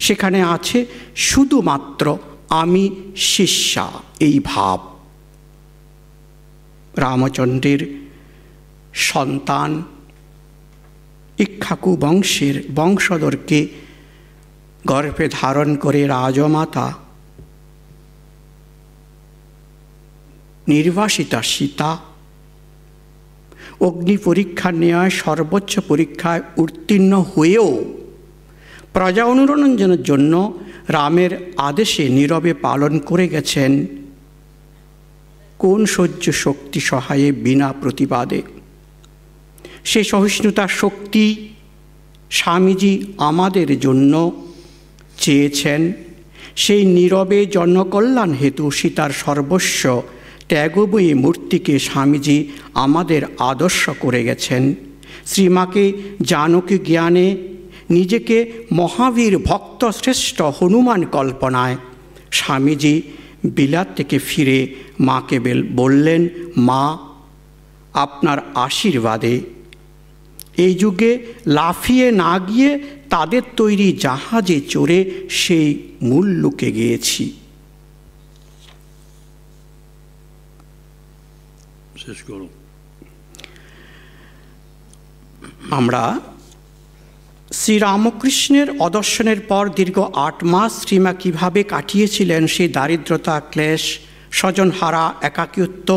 সেখানে আছে শুধুমাত্র আমি শিষ্যা এই ভাব। রামচন্দ্রের সন্তান ইক্ষ্বাকু বংশের বংশধরকে গর্ভে ধারণ করে রাজমাতা নির্বাসিতা সীতা অগ্নি পরীক্ষা নেওয়া সর্বোচ্চ পরীক্ষায় উত্তীর্ণ হয়েও প্রজা অনুরঞ্জনের জন্য রামের আদেশে নীরবে পালন করে গেছেন কোন সহ্য শক্তি সহায়ে বিনা প্রতিবাদে। সে সহিষ্ণুতার শক্তি স্বামীজি আমাদের জন্য চেয়েছেন। সেই নীরবে জনকল্যাণ হেতু সীতার সর্বস্ব ত্যাগময়ী মূর্তিকে স্বামীজি আমাদের আদর্শ করে গেছেন। শ্রীমাকে জানকী জ্ঞানে, নিজেকে মহাবীর ভক্ত শ্রেষ্ঠ হনুমান কল্পনায় স্বামীজি বিলাত থেকে ফিরে মাকে বললেন, মা আপনার আশীর্বাদে এই যুগে লাফিয়ে না গিয়ে তাদের তৈরি জাহাজে চড়ে সেই মুল্লুকে গিয়েছি। আমরা শ্রীরামকৃষ্ণের অদর্শনের পর দীর্ঘ 8 মাস শ্রীমা কীভাবে কাটিয়েছিলেন সেই দারিদ্রতা, ক্লেশ, স্বজনহারা, একাকিত্ব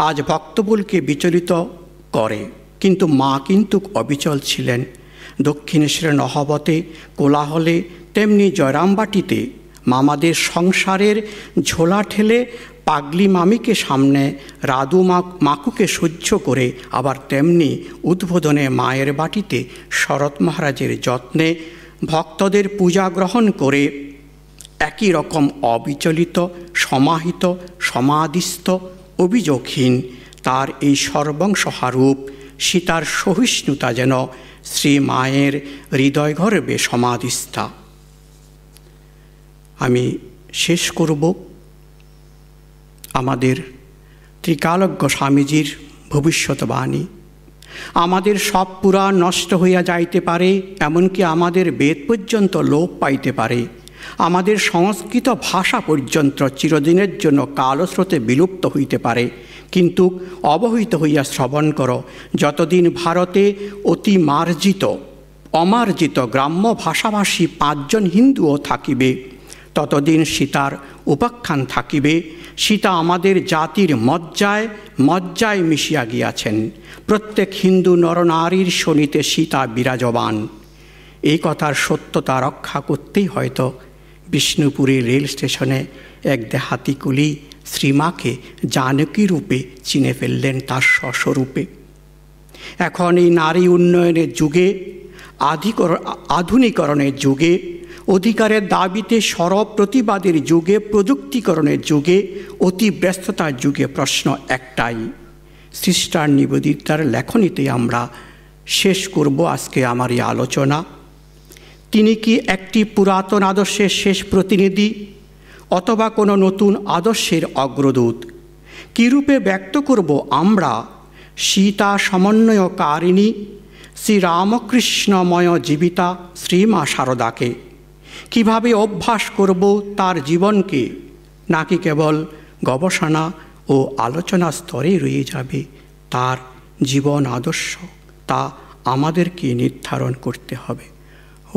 আজ ভক্তবুলকে বিচলিত করে। কিন্তু মা কিন্তু অবিচল ছিলেন। দক্ষিণেশ্বরের নহবতে, কোলাহলে, তেমনি জয়রামবাটিতে মামাদের সংসারের ঝোলা ঠেলে পাগলি মামিকে সামনে রাধু মাকুকে সহ্য করে, আবার তেমনি উদ্বোধনে মায়ের বাটিতে শরৎ মহারাজের যত্নে ভক্তদের পূজা গ্রহণ করে একই রকম অবিচলিত, সমাহিত, সমাধিস্থ, অভিযোগহীন তার এই সর্বংসহা রূপ, সীতার সহিষ্ণুতা যেন শ্রী মায়ের হৃদয়গর্ভে সমাধিস্থা। আমি শেষ করব আমাদের ত্রিকালজ্ঞ স্বামীজির ভবিষ্যৎবাণী। আমাদের সব পুরাণ নষ্ট হইয়া যাইতে পারে, এমনকি আমাদের বেদ পর্যন্ত লোপ পাইতে পারে, আমাদের সংস্কৃত ভাষা পর্যন্ত চিরদিনের জন্য কালস্রোতে বিলুপ্ত হইতে পারে, কিন্তু অবহিত হইয়া শ্রবণ করো, যতদিন ভারতে অতি অমার্জিত গ্রাম্য ভাষাভাষী 5 জন হিন্দুও থাকিবে, ততদিন সীতার উপাখ্যান থাকিবে। সীতা আমাদের জাতির মজ্জায় মিশিয়া গিয়াছেন। প্রত্যেক হিন্দু নরনারীর শোনিতে সীতা বিরাজমান। এই কথার সত্যতা রক্ষা করতেই হয়তো বিষ্ণুপুরী রেল স্টেশনে এক দেহাতি কুলি শ্রীমাকে জানকী রূপে চিনে ফেললেন তার স্বস্বরূপে। এখন এই নারী উন্নয়নের যুগে, আধুনিকরণের যুগে, অধিকারের দাবিতে সরব প্রতিবাদের যুগে, প্রযুক্তিকরণের যুগে, অতি ব্যস্ততার যুগে প্রশ্ন একটাই। সিস্টার নিবেদিতার লেখনীতে আমরা শেষ করব আজকে আমার এই আলোচনা। তিনি কি একটি পুরাতন আদর্শের শেষ প্রতিনিধি, অথবা কোনো নতুন আদর্শের অগ্রদূত? কীরূপে ব্যক্ত করব আমরা সীতা সমন্বয়কারিণী শ্রীরামকৃষ্ণময় জীবিতা শ্রীমা শারদাকে? কিভাবে অভ্যাস করব তার জীবনকে? নাকি কেবল গবেষণা ও আলোচনা স্তরে রয়ে যাবে তার জীবন আদর্শ? তা আমাদেরকে নির্ধারণ করতে হবে।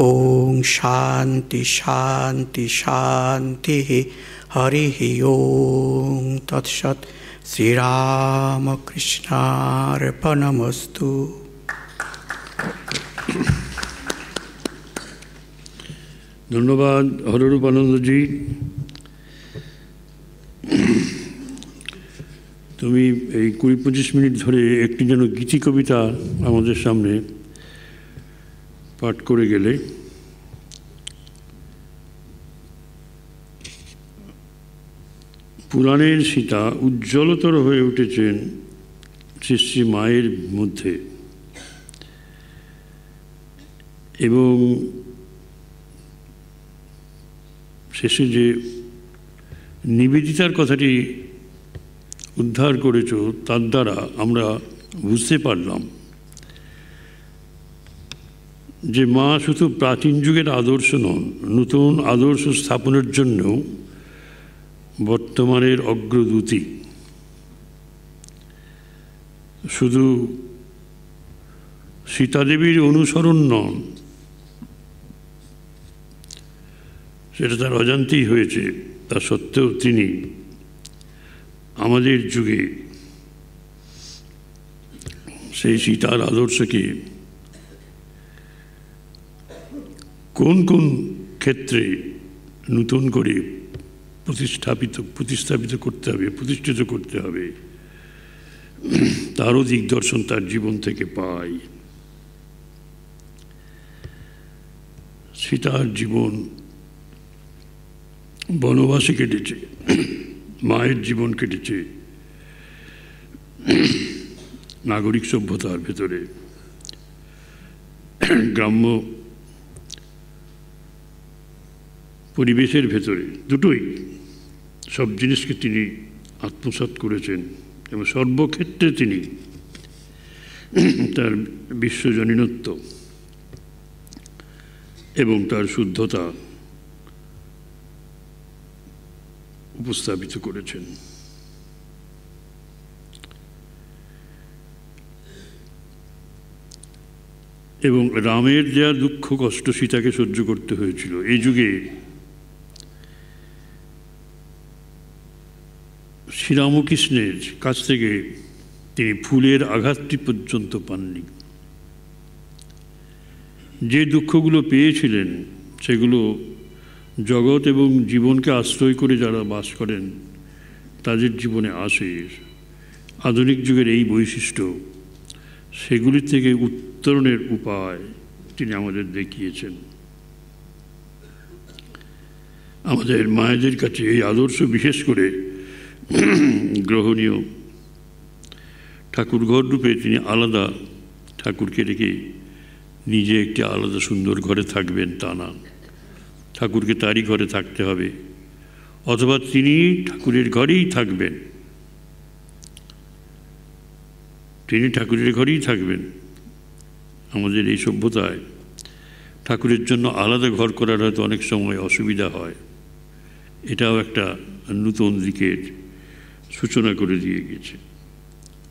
ওম শান্তি শান্তি শান্তি হরি ওম তৎসৎ। শ্রীরামকৃষ্ণার্পণমস্তু। ধন্যবাদ হররূপানন্দজি। তুমি এই 20-25 মিনিট ধরে একটি যেন গীতি কবিতা আমাদের সামনে পাঠ করে গেলে। পুরাণের সীতা উজ্জ্বলতর হয়ে উঠেছেন শ্রী শ্রী মায়ের মধ্যে, এবং শেষে যে নিবেদিতার কথাটি উদ্ধার করেছ, তার দ্বারা আমরা বুঝতে পারলাম যে মা শুধু প্রাচীন যুগের আদর্শ নন, নতুন আদর্শ স্থাপনের জন্য বর্তমানের অগ্রদূতী। শুধু সীতাদেবীর অনুসরণ নন, সেটা তার অজান্তেই হয়েছে, তা সত্ত্বেও তিনি আমাদের যুগে সেই সীতার আদর্শকে কোন কোন ক্ষেত্রে নতুন করে প্রতিষ্ঠিত করতে হবে, প্রতিষ্ঠিত করতে হবে, তারও দিগদর্শন তার জীবন থেকে পাই। সীতার জীবন বনবাসে কেটেছে, মায়ের জীবন কেটেছে নাগরিক সভ্যতার ভেতরে, গ্রাম্য পরিবেশের ভেতরে, দুটোই। সব জিনিসকে তিনি আত্মসাৎ করেছেন এবং সর্বক্ষেত্রে তিনি তার বিশ্বজনীনত্ব এবং তার শুদ্ধতা উপস্থাপিত করেছেন। এবং রামের যা দুঃখ কষ্ট সীতাকে সহ্য করতে হয়েছিল, এই যুগে শ্রীরামকৃষ্ণের কাছ থেকে তিনি ফুলের আঘাতটি পর্যন্ত পাননি। যে দুঃখগুলো পেয়েছিলেন সেগুলো জগৎ এবং জীবনকে আশ্রয় করে যারা বাস করেন তাদের জীবনে আসে আধুনিক যুগের এই বৈশিষ্ট্য, সেগুলির থেকে উত্তরণের উপায় তিনি আমাদের দেখিয়েছেন। আমাদের মায়েদের কাছে এই আদর্শ বিশেষ করে গ্রহণীয়। ঠাকুর ঘর রূপে তিনি আলাদা, ঠাকুরকে রেখে নিজে একটি আলাদা সুন্দর ঘরে থাকবেন তা না, ঠাকুরকে তারই ঘরে থাকতে হবে, অথবা তিনি ঠাকুরের ঘরেই থাকবেন, তিনি ঠাকুরের ঘরেই থাকবেন। আমাদের এই সভ্যতায় ঠাকুরের জন্য আলাদা ঘর করার হয়তো অনেক সময় অসুবিধা হয়, এটাও একটা নূতন দিকের সূচনা করে দিয়ে গেছে।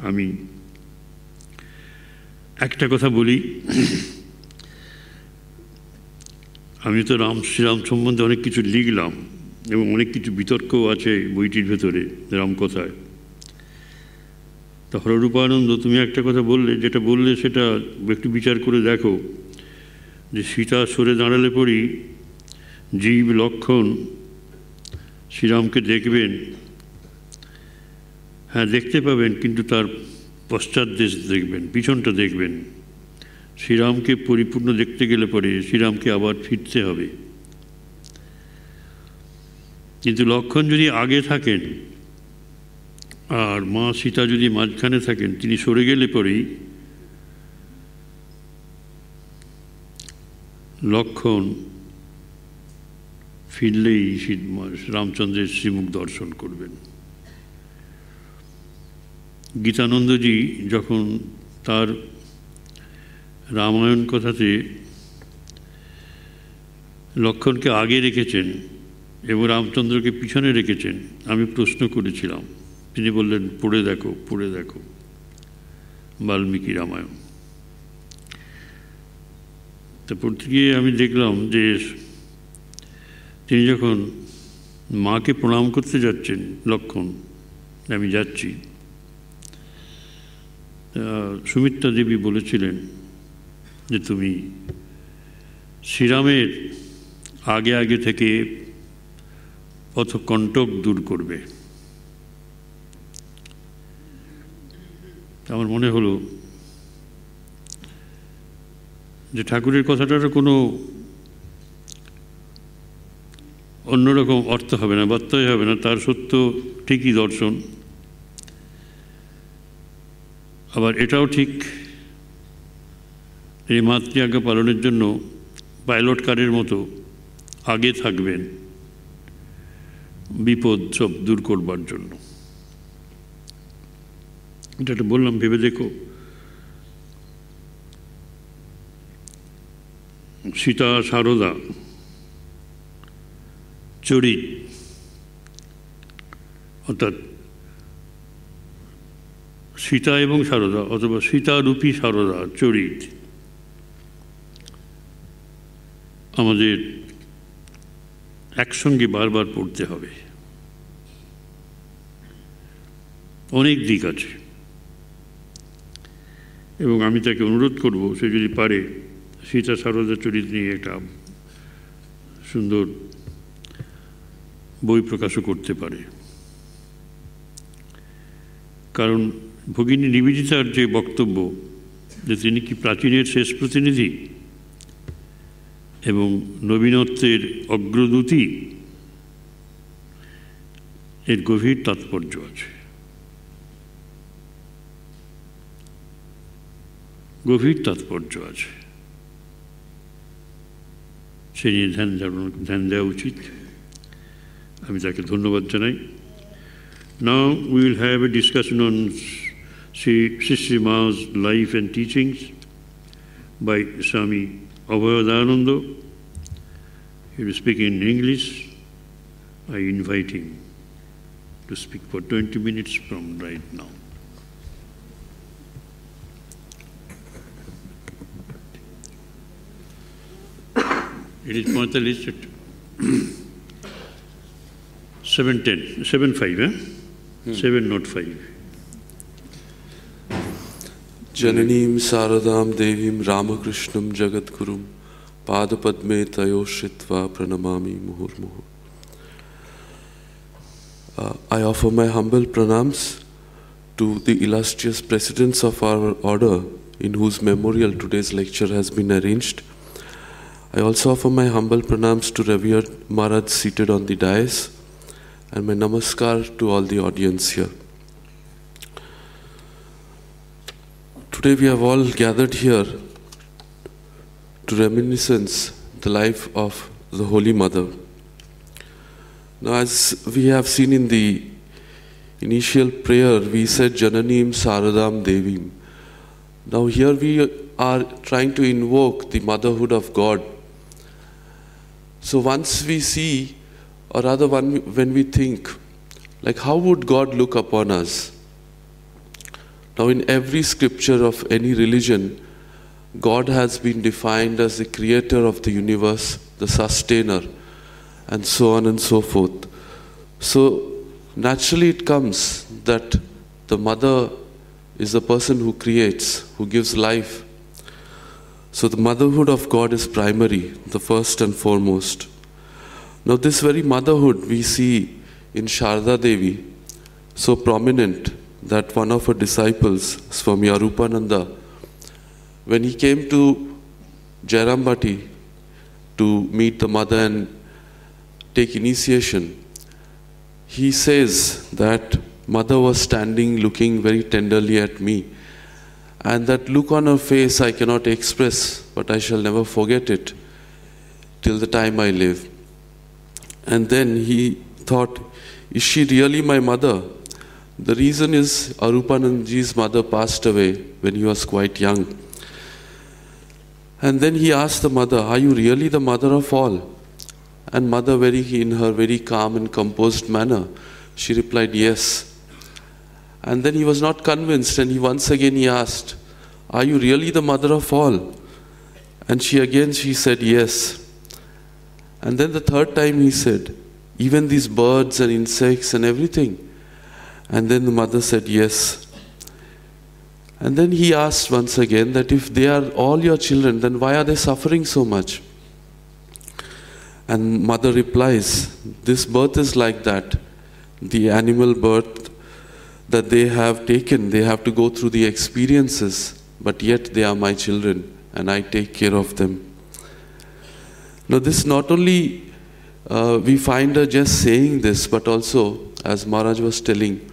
আমি একটা কথা বলি, আমি তো শ্রীরাম সম্বন্ধে অনেক কিছু লিখলাম এবং অনেক কিছু বিতর্কও আছে বইটির ভেতরে রামকথায়। তা হররূপানন্দ, তুমি একটা কথা বললে, যেটা বললে সেটা একটু বিচার করে দেখো, যে সীতা সরে দাঁড়ালে পরই জীব লক্ষণ শ্রীরামকে দেখবেন, হ্যাঁ দেখতে পাবেন, কিন্তু তার পশ্চাৎ দেশ দেখবেন, পিছনটা দেখবেন। শ্রীরামকে পরিপূর্ণ দেখতে গেলে পরে শ্রীরামকে আবার ফিরতে হবে। কিন্তু লক্ষণ যদি আগে থাকেন আর মা সীতা যদি মাঝখানে থাকেন, তিনি সরে গেলে পরেই লক্ষণ ফিরলেই রামচন্দ্রের শ্রীমুখ দর্শন করবেন। গীতানন্দজি যখন তার রামায়ণ কথাতে লক্ষণকে আগে রেখেছেন এবং রামচন্দ্রকে পিছনে রেখেছেন, আমি প্রশ্ন করেছিলাম, তিনি বললেন পড়ে দেখো, পড়ে দেখো বাল্মীকি রামায়ণ। তা পড়তে গিয়ে আমি দেখলাম যে তিনি যখন মাকে প্রণাম করতে যাচ্ছেন, লক্ষণ, আমি যাচ্ছি, সুমিত্রা দেবী বলেছিলেন যে তুমি শ্রীরামের আগে আগে থেকে পথকণ্টক দূর করবে। আমার মনে হলো যে ঠাকুরের কথাটার কোনো অন্যরকম অর্থ হবে না, বার্তাই হবে না, তার সত্য ঠিকই দর্শন। আবার এটাও ঠিক, এই মাতৃ আজ্ঞা পালনের জন্য পাইলট কারের মতো আগে থাকবেন বিপদ সব দূর করবার জন্য। এটা বললাম, ভেবে দেখো। সীতা সারদা চরিত, অর্থাৎ সীতা এবং সারদা অথবা সীতারূপী সারদা চরিত আমাদের একসঙ্গে বারবার পড়তে হবে। অনেক দিক আছে এবং আমি তাকে অনুরোধ করব, সে যদি পারে সীতা সারদা চরিত নিয়ে একটা সুন্দর বই প্রকাশও করতে পারে। কারণ ভগিনী নিবেদিতার যে বক্তব্য যে তিনি কি প্রাচীনের শেষ প্রতিনিধি এবং নবীনত্বের অগ্রদূতী, এর গভীর তাৎপর্য আছে, গভীর তাৎপর্য আছে। সে নিয়ে ধ্যান দেওয়া উচিত। আমি তাকে ধন্যবাদ জানাই। Now we will have a discussion on Sri Ma's life and teachings by Swami Abhayadananda. He will speak in English. I invite him to speak for 20 minutes from right now. It is 7:10, 7:05, 7 not 5. जननीं शारदां देवीं रामकृष्णं जगद्गुरुं Padapadme tayo shritva pranamami muhurmuhu. I offer my humble pranams to the illustrious presidents of our order, in whose memorial today's lecture has been arranged. I also offer my humble pranams to revered Maharaj seated on the dais, and my namaskar to all the audience here. Today we have all gathered here to reminiscence the life of the Holy Mother. Now, as we have seen in the initial prayer, we said Jananim Saradam Devim. Now here we are trying to invoke the motherhood of God. So once we see, or rather when we think, like how would God look upon us? Now in every scripture of any religion, God has been defined as the creator of the universe, the sustainer, and so on and so forth. So naturally it comes that the mother is the person who creates, who gives life. So the motherhood of God is primary, the first and foremost. Now this very motherhood we see in Sharda Devi, so prominent that one of her disciples, Swami Arupananda, when he came to Jairambati to meet the mother and take initiation, he says that mother was standing looking very tenderly at me, and that look on her face I cannot express, but I shall never forget it till the time I live. And then he thought, is she really my mother? The reason is Arupanandaji's mother passed away when he was quite young. And then he asked the mother, are you really the mother of all? And mother, in her very calm and composed manner, she replied, yes. And then he was not convinced, and once again he asked, are you really the mother of all? And she said, yes. And then the third time he said, even these birds and insects and everything? And then the mother said, yes. And then he asked once again that if they are all your children, then why are they suffering so much? And mother replies, this birth is like that. The animal birth that they have taken, they have to go through the experiences, but yet they are my children and I take care of them. Now this not only we find her just saying this, but also, as Maharaj was telling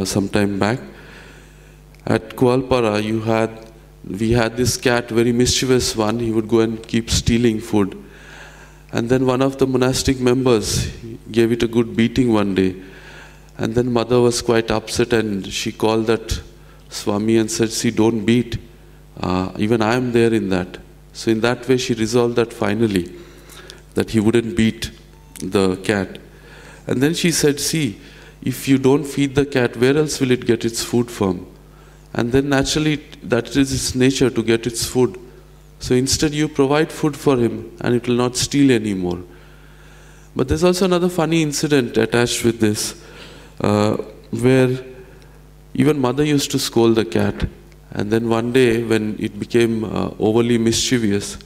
some time back, at Kualpara we had this cat, very mischievous one. He would go and keep stealing food. And then one of the monastic members gave it a good beating one day. And then mother was quite upset, and she called that Swami and said, see, don't beat. Even I am there in that. So in that way she resolved that finally, that he wouldn't beat the cat. And then she said, see, if you don't feed the cat, where else will it get its food from? And then naturally that is its nature, to get its food. So instead you provide food for him and it will not steal anymore. But there's also another funny incident attached with this, where even mother used to scold the cat. And then one day when it became overly mischievous,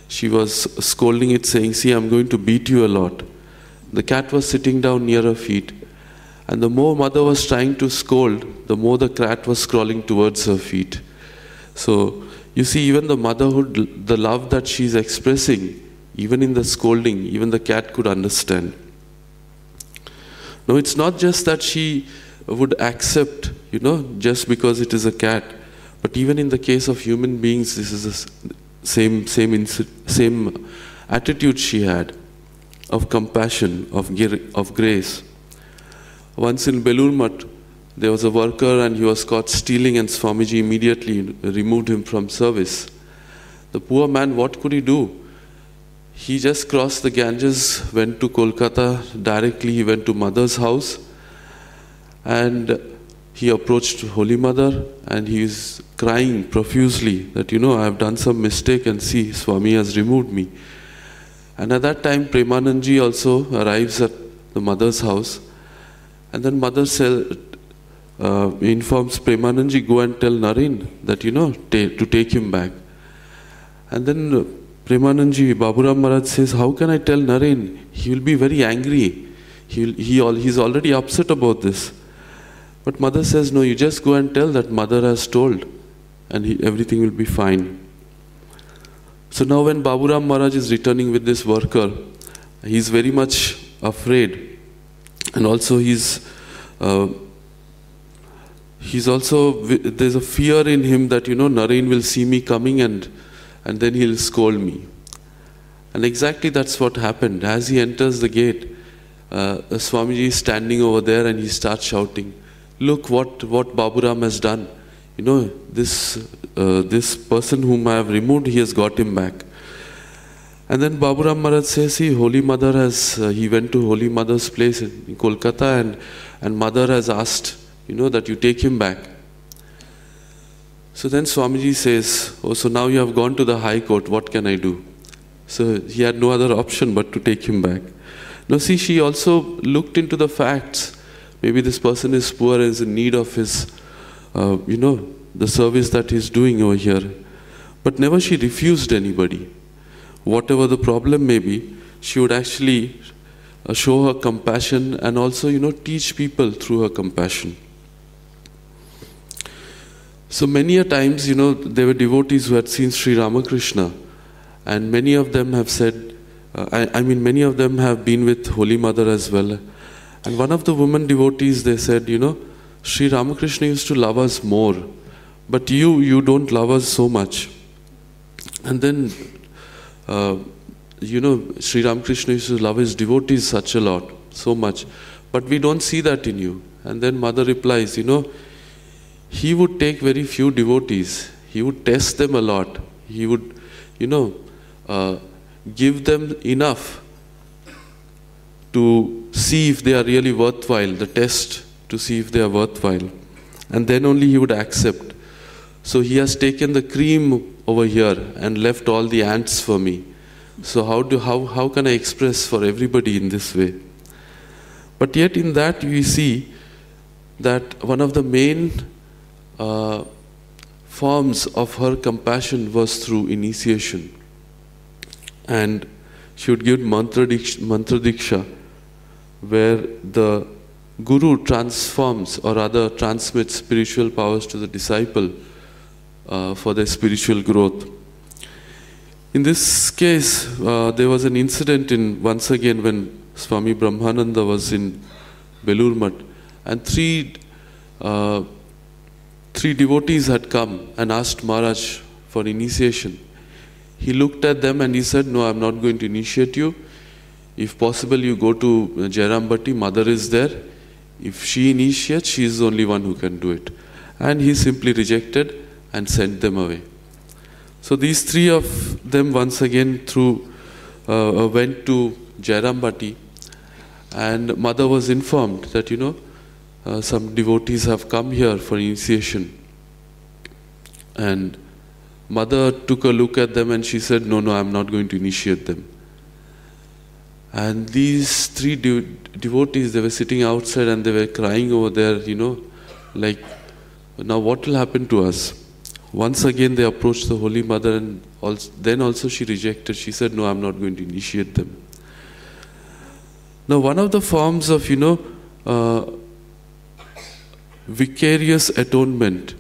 she was scolding it, saying, see, I'm going to beat you a lot. The cat was sitting down near her feet. And the more mother was trying to scold, the more the cat was crawling towards her feet. So you see, even the motherhood, the love that she's expressing, even in the scolding, even the cat could understand. Now it's not just that she would accept, just because it is a cat, but even in the case of human beings, this is the same attitude she had, of compassion, of grace. Once in Belur Math, there was a worker and he was caught stealing, and Swamiji immediately removed him from service. The poor man, what could he do? He just crossed the Ganges, went to Kolkata directly. He went to mother's house and he approached Holy Mother, and he is crying profusely that, I have done some mistake, and see, Swami has removed me. And at that time, Premanandji also arrives at the mother's house. And then mother informs Premanandji, go and tell Naren that, to take him back. And then Premanandji, Baburam Maharaj says, how can I tell Naren? He will be very angry. He's already upset about this. But mother says, no, you just go and tell that mother has told, and everything will be fine. So now when Baburam Maharaj is returning with this worker, he's very much afraid. And also there's a fear in him that, Naren will see me coming and then he'll scold me. And exactly that's what happened. As he enters the gate, Swamiji is standing over there and he starts shouting, look what Baburam has done. This person whom I have removed, he has got him back. And then Baburam Maharaj says, Holy Mother he went to Holy Mother's place in Kolkata and Mother has asked, that you take him back. So then Swamiji says, oh, so now you have gone to the High Court, what can I do? So he had no other option but to take him back. Now see, she also looked into the facts. Maybe this person is poor and is in need of his, the service that he's doing over here. But never she refused anybody. Whatever the problem may be, she would actually show her compassion and also, teach people through her compassion. So many a times, there were devotees who had seen Sri Ramakrishna, and many of them have said, many of them have been with Holy Mother as well. And one of the women devotees, they said, Sri Ramakrishna used to love us more, but you don't love us so much. And then, Sri Ramakrishna used to love his devotees so much, but we don't see that in you. And then Mother replies, he would take very few devotees. He would test them a lot. He would, give them enough to see if they are really worthwhile, the test to see if they are worthwhile. And then only he would accept. So he has taken the cream over here and left all the ants for me. So how can I express for everybody in this way? But yet in that we see that one of the main forms of her compassion was through initiation. And she would give mantra diksha, where the guru transforms or rather transmits spiritual powers to the disciple for their spiritual growth. In this case, there was an incident once again when Swami Brahmananda was in Belur Math, and three devotees had come and asked Maharaj for initiation. He looked at them and he said, no, I'm not going to initiate you. If possible, you go to Jairambati, Mother is there. If she initiates, she is the only one who can do it. And he simply rejected and sent them away. So these three of them once again went to Jairambati, and Mother was informed that, some devotees have come here for initiation. And Mother took a look at them and she said, no, I'm not going to initiate them. And these three devotees, they were sitting outside and they were crying over there, like, now what will happen to us? Once again they approached the Holy Mother, and then also she rejected. She said, no, I'm not going to initiate them. Now one of the forms of, vicarious atonement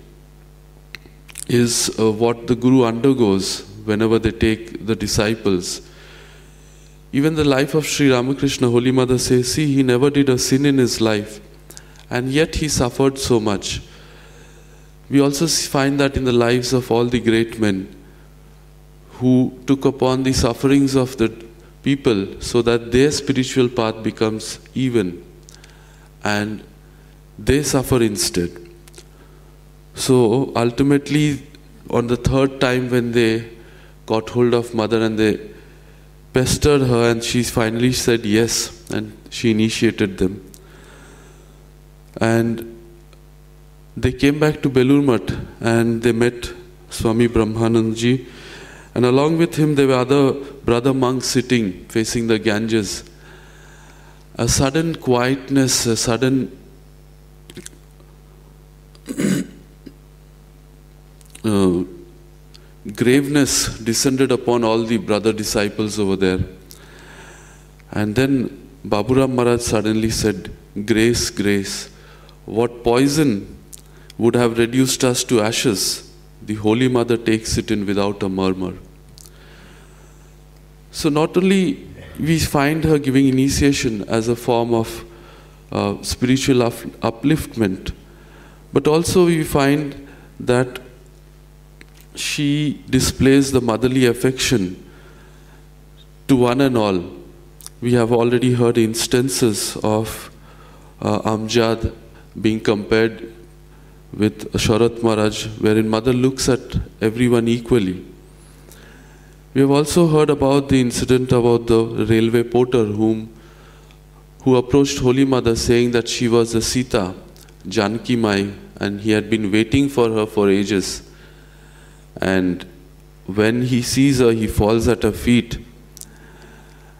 is what the Guru undergoes whenever they take the disciples. Even the life of Sri Ramakrishna, Holy Mother says, see, he never did a sin in his life, and yet he suffered so much. We also find that in the lives of all the great men who took upon the sufferings of the people so that their spiritual path becomes even and they suffer instead. So ultimately, on the third time when they got hold of Mother and they pestered her, and she finally said yes, and she initiated them. And they came back to Belur Math and they met Swami Brahmanandji, and along with him there were other brother monks sitting facing the Ganges. A sudden quietness, a sudden graveness descended upon all the brother disciples over there. And then Baburam Maharaj suddenly said, "Grace, grace. What poison would have reduced us to ashes, the Holy Mother takes it in without a murmur." So not only we find her giving initiation as a form of spiritual upliftment, but also we find that she displays the motherly affection to one and all. We have already heard instances of Amjad being compared with Sharat Maharaj, wherein mother looks at everyone equally. We have also heard about the incident about the railway porter who approached Holy Mother saying that she was the Sita, Janki Mai, and he had been waiting for her for ages. And when he sees her, he falls at her feet.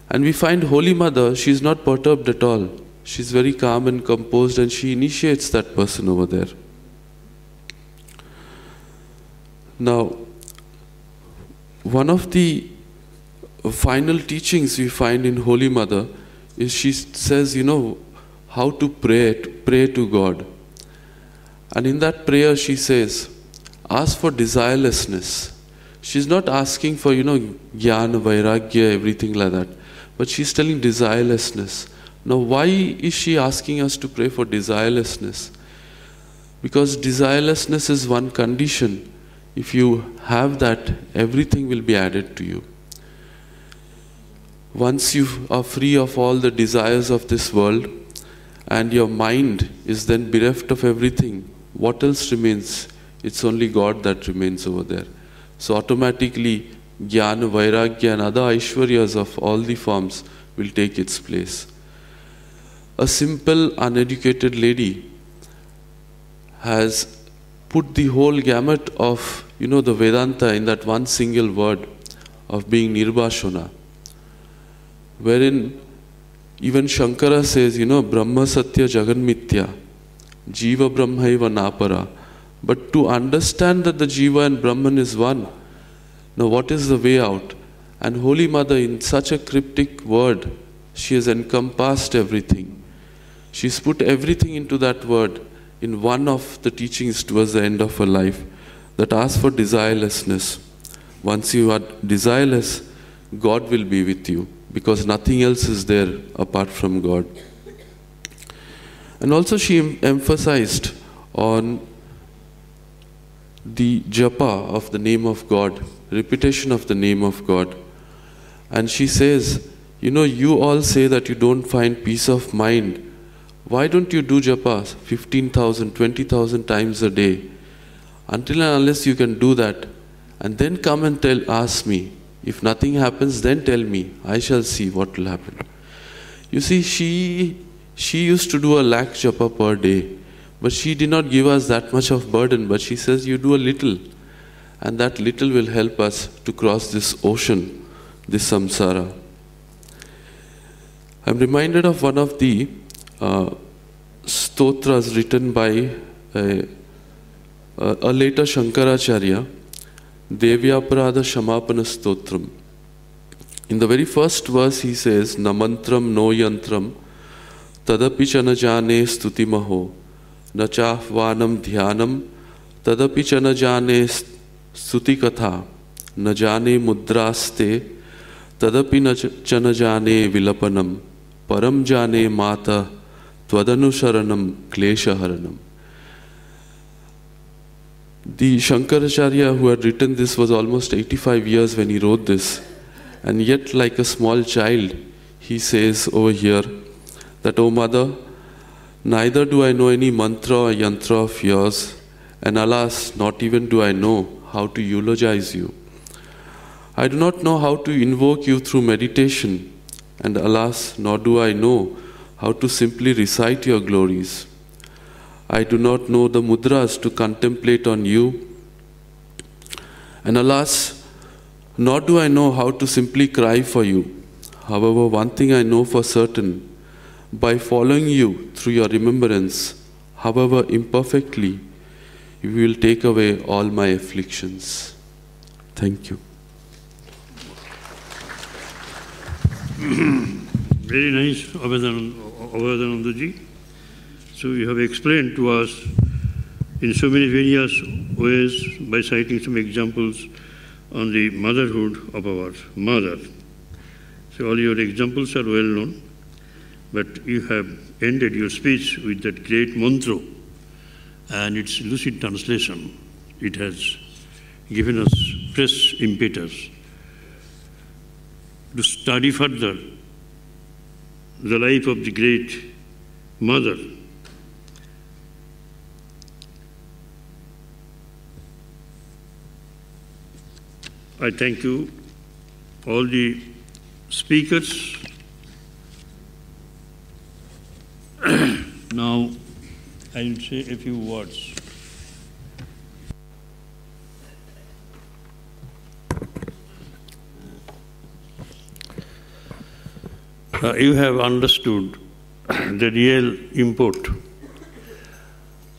And we find Holy Mother, she is not perturbed at all. She is very calm and composed, and she initiates that person over there. Now, one of the final teachings we find in Holy Mother is she says, how to pray to God. And in that prayer she says, ask for desirelessness. She's not asking for, jnana, vairagya, everything like that. But she's telling desirelessness. Now, why is she asking us to pray for desirelessness? Because desirelessness is one condition. If you have that, everything will be added to you. Once you are free of all the desires of this world, and your mind is then bereft of everything, what else remains? It's only God that remains over there. So automatically, jnana, vairagya and other aishwaryas of all the forms will take its place. A simple, uneducated lady has put the whole gamut of, the Vedanta in that one single word of being Nirbhashana, wherein even Shankara says, Brahma Satya Jagan Mithya, Jiva Brahmaiva Napara. But to understand that the Jiva and Brahman is one, now what is the way out? And Holy Mother, in such a cryptic word, she has encompassed everything. She's put everything into that word in one of the teachings towards the end of her life, that asks for desirelessness. Once you are desireless, God will be with you, because nothing else is there apart from God. And also she emphasized on the japa of the name of God, repetition of the name of God. And she says, you all say that you don't find peace of mind. Why don't you do japa 15,000, 20,000 times a day? Until and unless you can do that, and then come and ask me. If nothing happens, then tell me. I shall see what will happen. You see, she used to do 1,00,000 japa per day. But she did not give us that much of burden. But she says, you do a little. And that little will help us to cross this ocean, this samsara. I'm reminded of one of the stotras written by a later Shankaracharya, Devyaparada Shamapana Stotram. In the very first verse he says, Namantram no yantram tadapi chana jane stuti maho nachahvanam dhyanam tadapi chana jane stuti katha na jane mudraste tadapi chana jane vilapanam param jane mata tvadanusharanam kleshaharanam. The Shankaracharya who had written this was almost 85 years when he wrote this. And yet, like a small child, he says over here that, "O Mother, neither do I know any mantra or yantra of yours, and alas, not even do I know how to eulogize you. I do not know how to invoke you through meditation, and alas, nor do I know how to simply recite your glories. I do not know the mudras to contemplate on you, and alas, nor do I know how to simply cry for you. However, one thing I know for certain, by following you through your remembrance, however imperfectly, you will take away all my afflictions." Thank you. Very nice, Abhayadananda ji. So you have explained to us in so many various ways by citing some examples on the motherhood of our mother. So all your examples are well known, but you have ended your speech with that great mantra and its lucid translation. It has given us fresh impetus to study further the life of the great mother. I thank you, all the speakers. Now, I will say a few words. You have understood the real import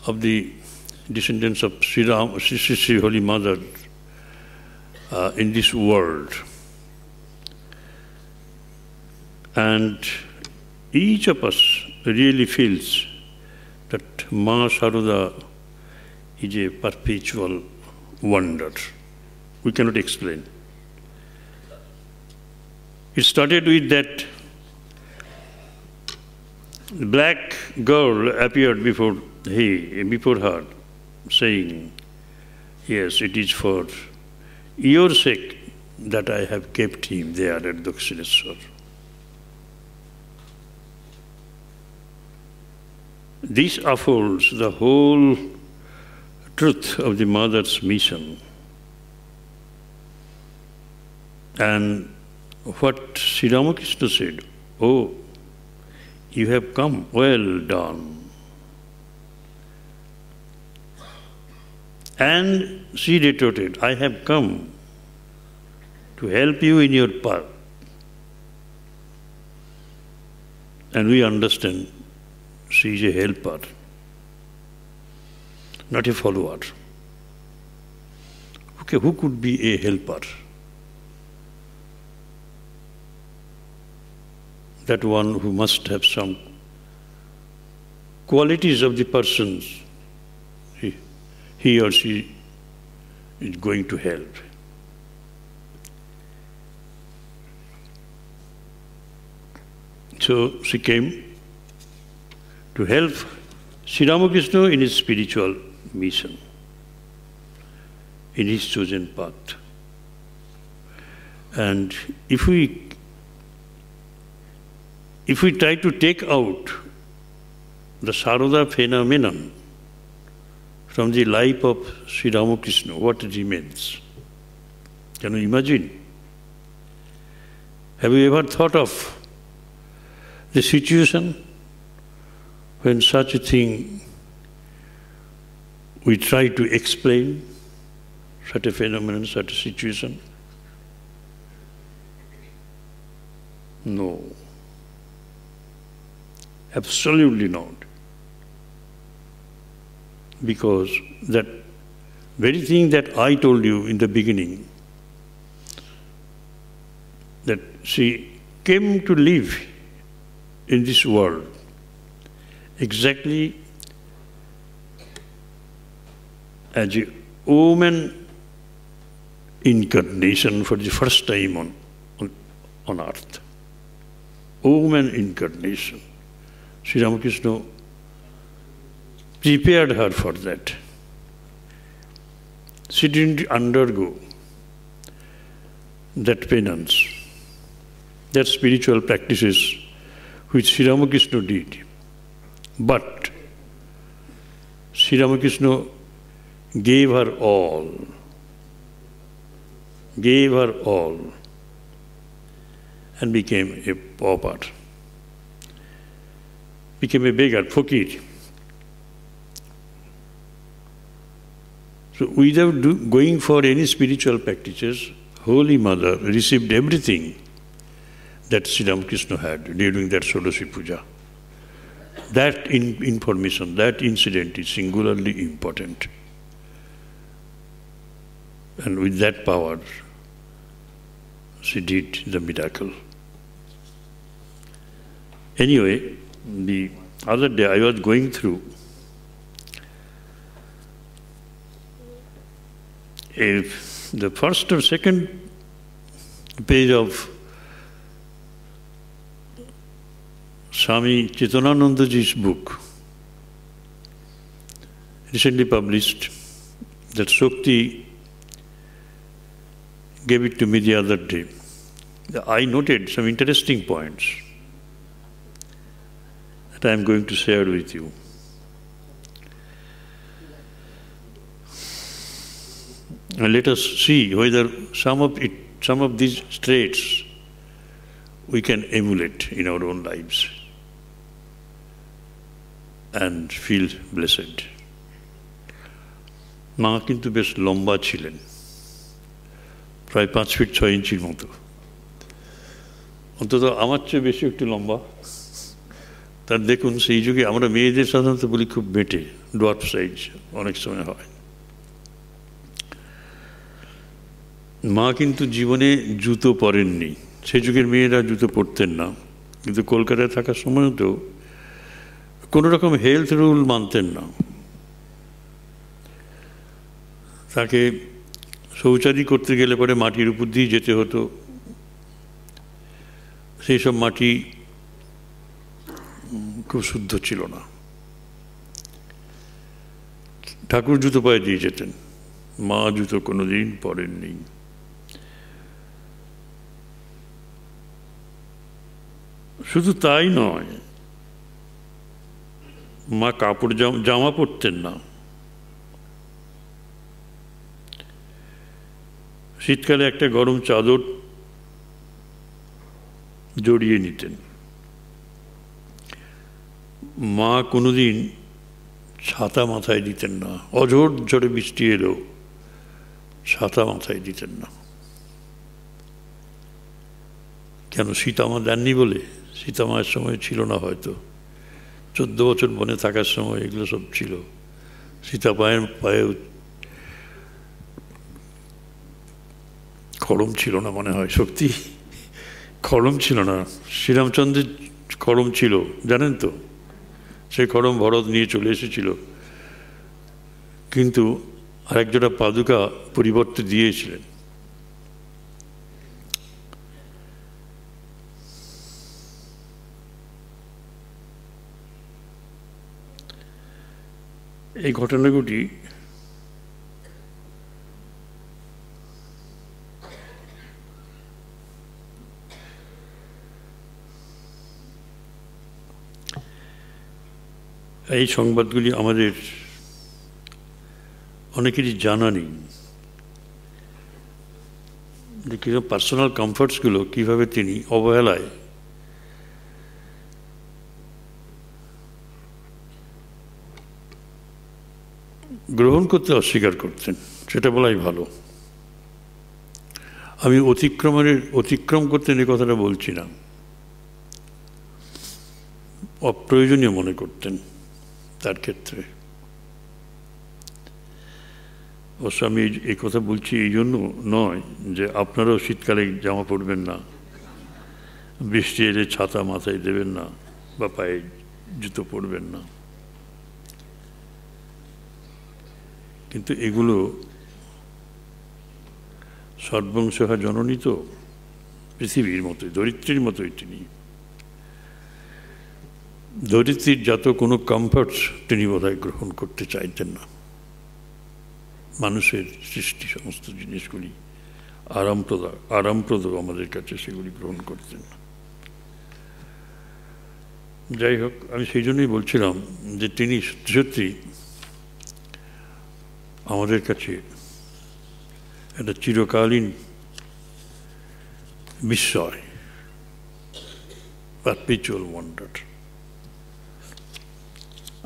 of the descendants of Sri Holy Mother in this world. And each of us really feels that Ma Sharoda is a perpetual wonder. We cannot explain. It started with that black girl appeared before her, saying, "Yes, it is for your sake that I have kept him there at Dakshineshwar." This affords the whole truth of the mother's mission. And what Sri Ramakrishna said, "Oh, you have come, well done." And she retorted, "I have come to help you in your path." And we understand she is a helper, not a follower. Okay, who could be a helper? That one who must have some qualities of the persons he or she is going to help. So she came to help Sri Ramakrishna in his spiritual mission, in his chosen path. And if we try to take out the Saroda phenomenon from the life of Sri Ramakrishna, what remains? Can you imagine? Have you ever thought of the situation when such a thing we try to explain, such a phenomenon, such a situation? No. Absolutely not. Because that very thing that I told you in the beginning, that she came to live in this world exactly as a woman incarnation for the first time on earth. Woman incarnation. Sri Ramakrishna prepared her for that. She didn't undergo that penance, that spiritual practices which Sri Ramakrishna did. But Sri Ramakrishna gave her all, and became a pauper, became a beggar, fakir. So without going for any spiritual practices, Holy Mother received everything that Sri Ramakrishna had during that Sodasi Puja. That information, that incident is singularly important. And with that power, she did the miracle. Anyway, the other day I was going through the first or second page of Swami Chitananandaji's book, recently published, that Shakti gave it to me the other day. I noted some interesting points that I am going to share with you. And let us see whether some of these traits we can emulate in our own lives and feel blessed. মা কিন্তু বেশ লম্বা ছিলেন, প্রায় 5 ফিট 6 ইঞ্চির মতো, অন্তত আমার চেয়ে বেশি একটু লম্বা। তার দেখুন, সেই যুগে আমরা মেয়েদের সাধারণত বলি খুব বেটে, ডোয়ার্ফ সাইজ অনেক সময় হয়। মা কিন্তু জীবনে জুতো পরেননি, সেই যুগের মেয়েরা জুতো পরতেন না, কিন্তু কলকাতায় থাকার সময়ও তো কোনো রকম হেলথ রুল মানতেন না। তাকে শৌচাদি করতে গেলে পরে মাটির উপর দিয়ে যেতে হতো, সেই সব মাটি খুব শুদ্ধ ছিল না। ঠাকুর জুতো পায়ে দিয়ে যেতেন, মা জুতো কোনোদিন পরেননি। শুধু তাই নয়, মা কাপড় জামা পরতেন না। শীতকালে একটা গরম চাদর জড়িয়ে নিতেন। মা কোনোদিন ছাতা মাথায় দিতেন না, অঝোর ঝড়ে বৃষ্টি এলেও ছাতা মাথায় দিতেন না। কেন? সীতামা দেননি বলে? সীতামায়ের সময় ছিল না হয়তো, 14 বছর বনে থাকার সময় এগুলো সব ছিল। সীতা পায়ে খড়ম ছিল না মনে হয়, শক্তি খড়ম ছিল না। শ্রীরামচন্দ্রের খড়ম ছিল, জানেন তো, সেই খড়ম ভরত নিয়ে চলে এসেছিল, কিন্তু আরেকজোড়া পাদুকা পরিবর্তে দিয়েছিলেন। এই ঘটনাগুলি এই সংবাদগুলি আমাদের অনেকেরই জানা নেই, যে কীরকম পার্সোনাল কমফর্টসগুলো কীভাবে তিনি অবহেলায় গ্রহণ করতে অস্বীকার করতেন, সেটা বলাই ভালো। আমি অতিক্রম করতেন এই কথাটা বলছি না, অপ্রয়োজনীয় মনে করতেন তার ক্ষেত্রে। অবশ্য আমি এই কথা বলছি এই জন্য নয় যে আপনারাও শীতকালে জামা পরবেন না, বৃষ্টি এলে ছাতা মাথায় দেবেন না, বা পায়ে জুতো পরবেন না, কিন্তু এগুলো সর্বংসহা জননী তো, পৃথিবীর মতোই, ধরিত্রীর মতোই তিনি। ধরিত্রীর যত কোনো কমফর্টস তিনি বোধহয় গ্রহণ করতে চাইতেন না। মানুষের সৃষ্টি সমস্ত জিনিসগুলি আরামপ্রদ আমাদের কাছে সেগুলি গ্রহণ করতেন না। যাই হোক, আমি সেই জন্যই বলছিলাম যে তিনি সত্যি সত্যি আমাদের কাছে একটা চিরকালীন বিস্ময়, পারপেচুয়াল ওয়ান্ডার।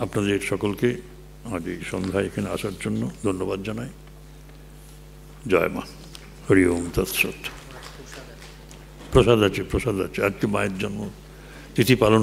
আপনাদের সকলকে আজ এই সন্ধ্যায় এখানে আসার জন্য ধন্যবাদ জানাই। জয় মা। হরি ওম তৎসৎ। প্রসাদ আছে, আজকে মায়ের জন্ম তিথি পালন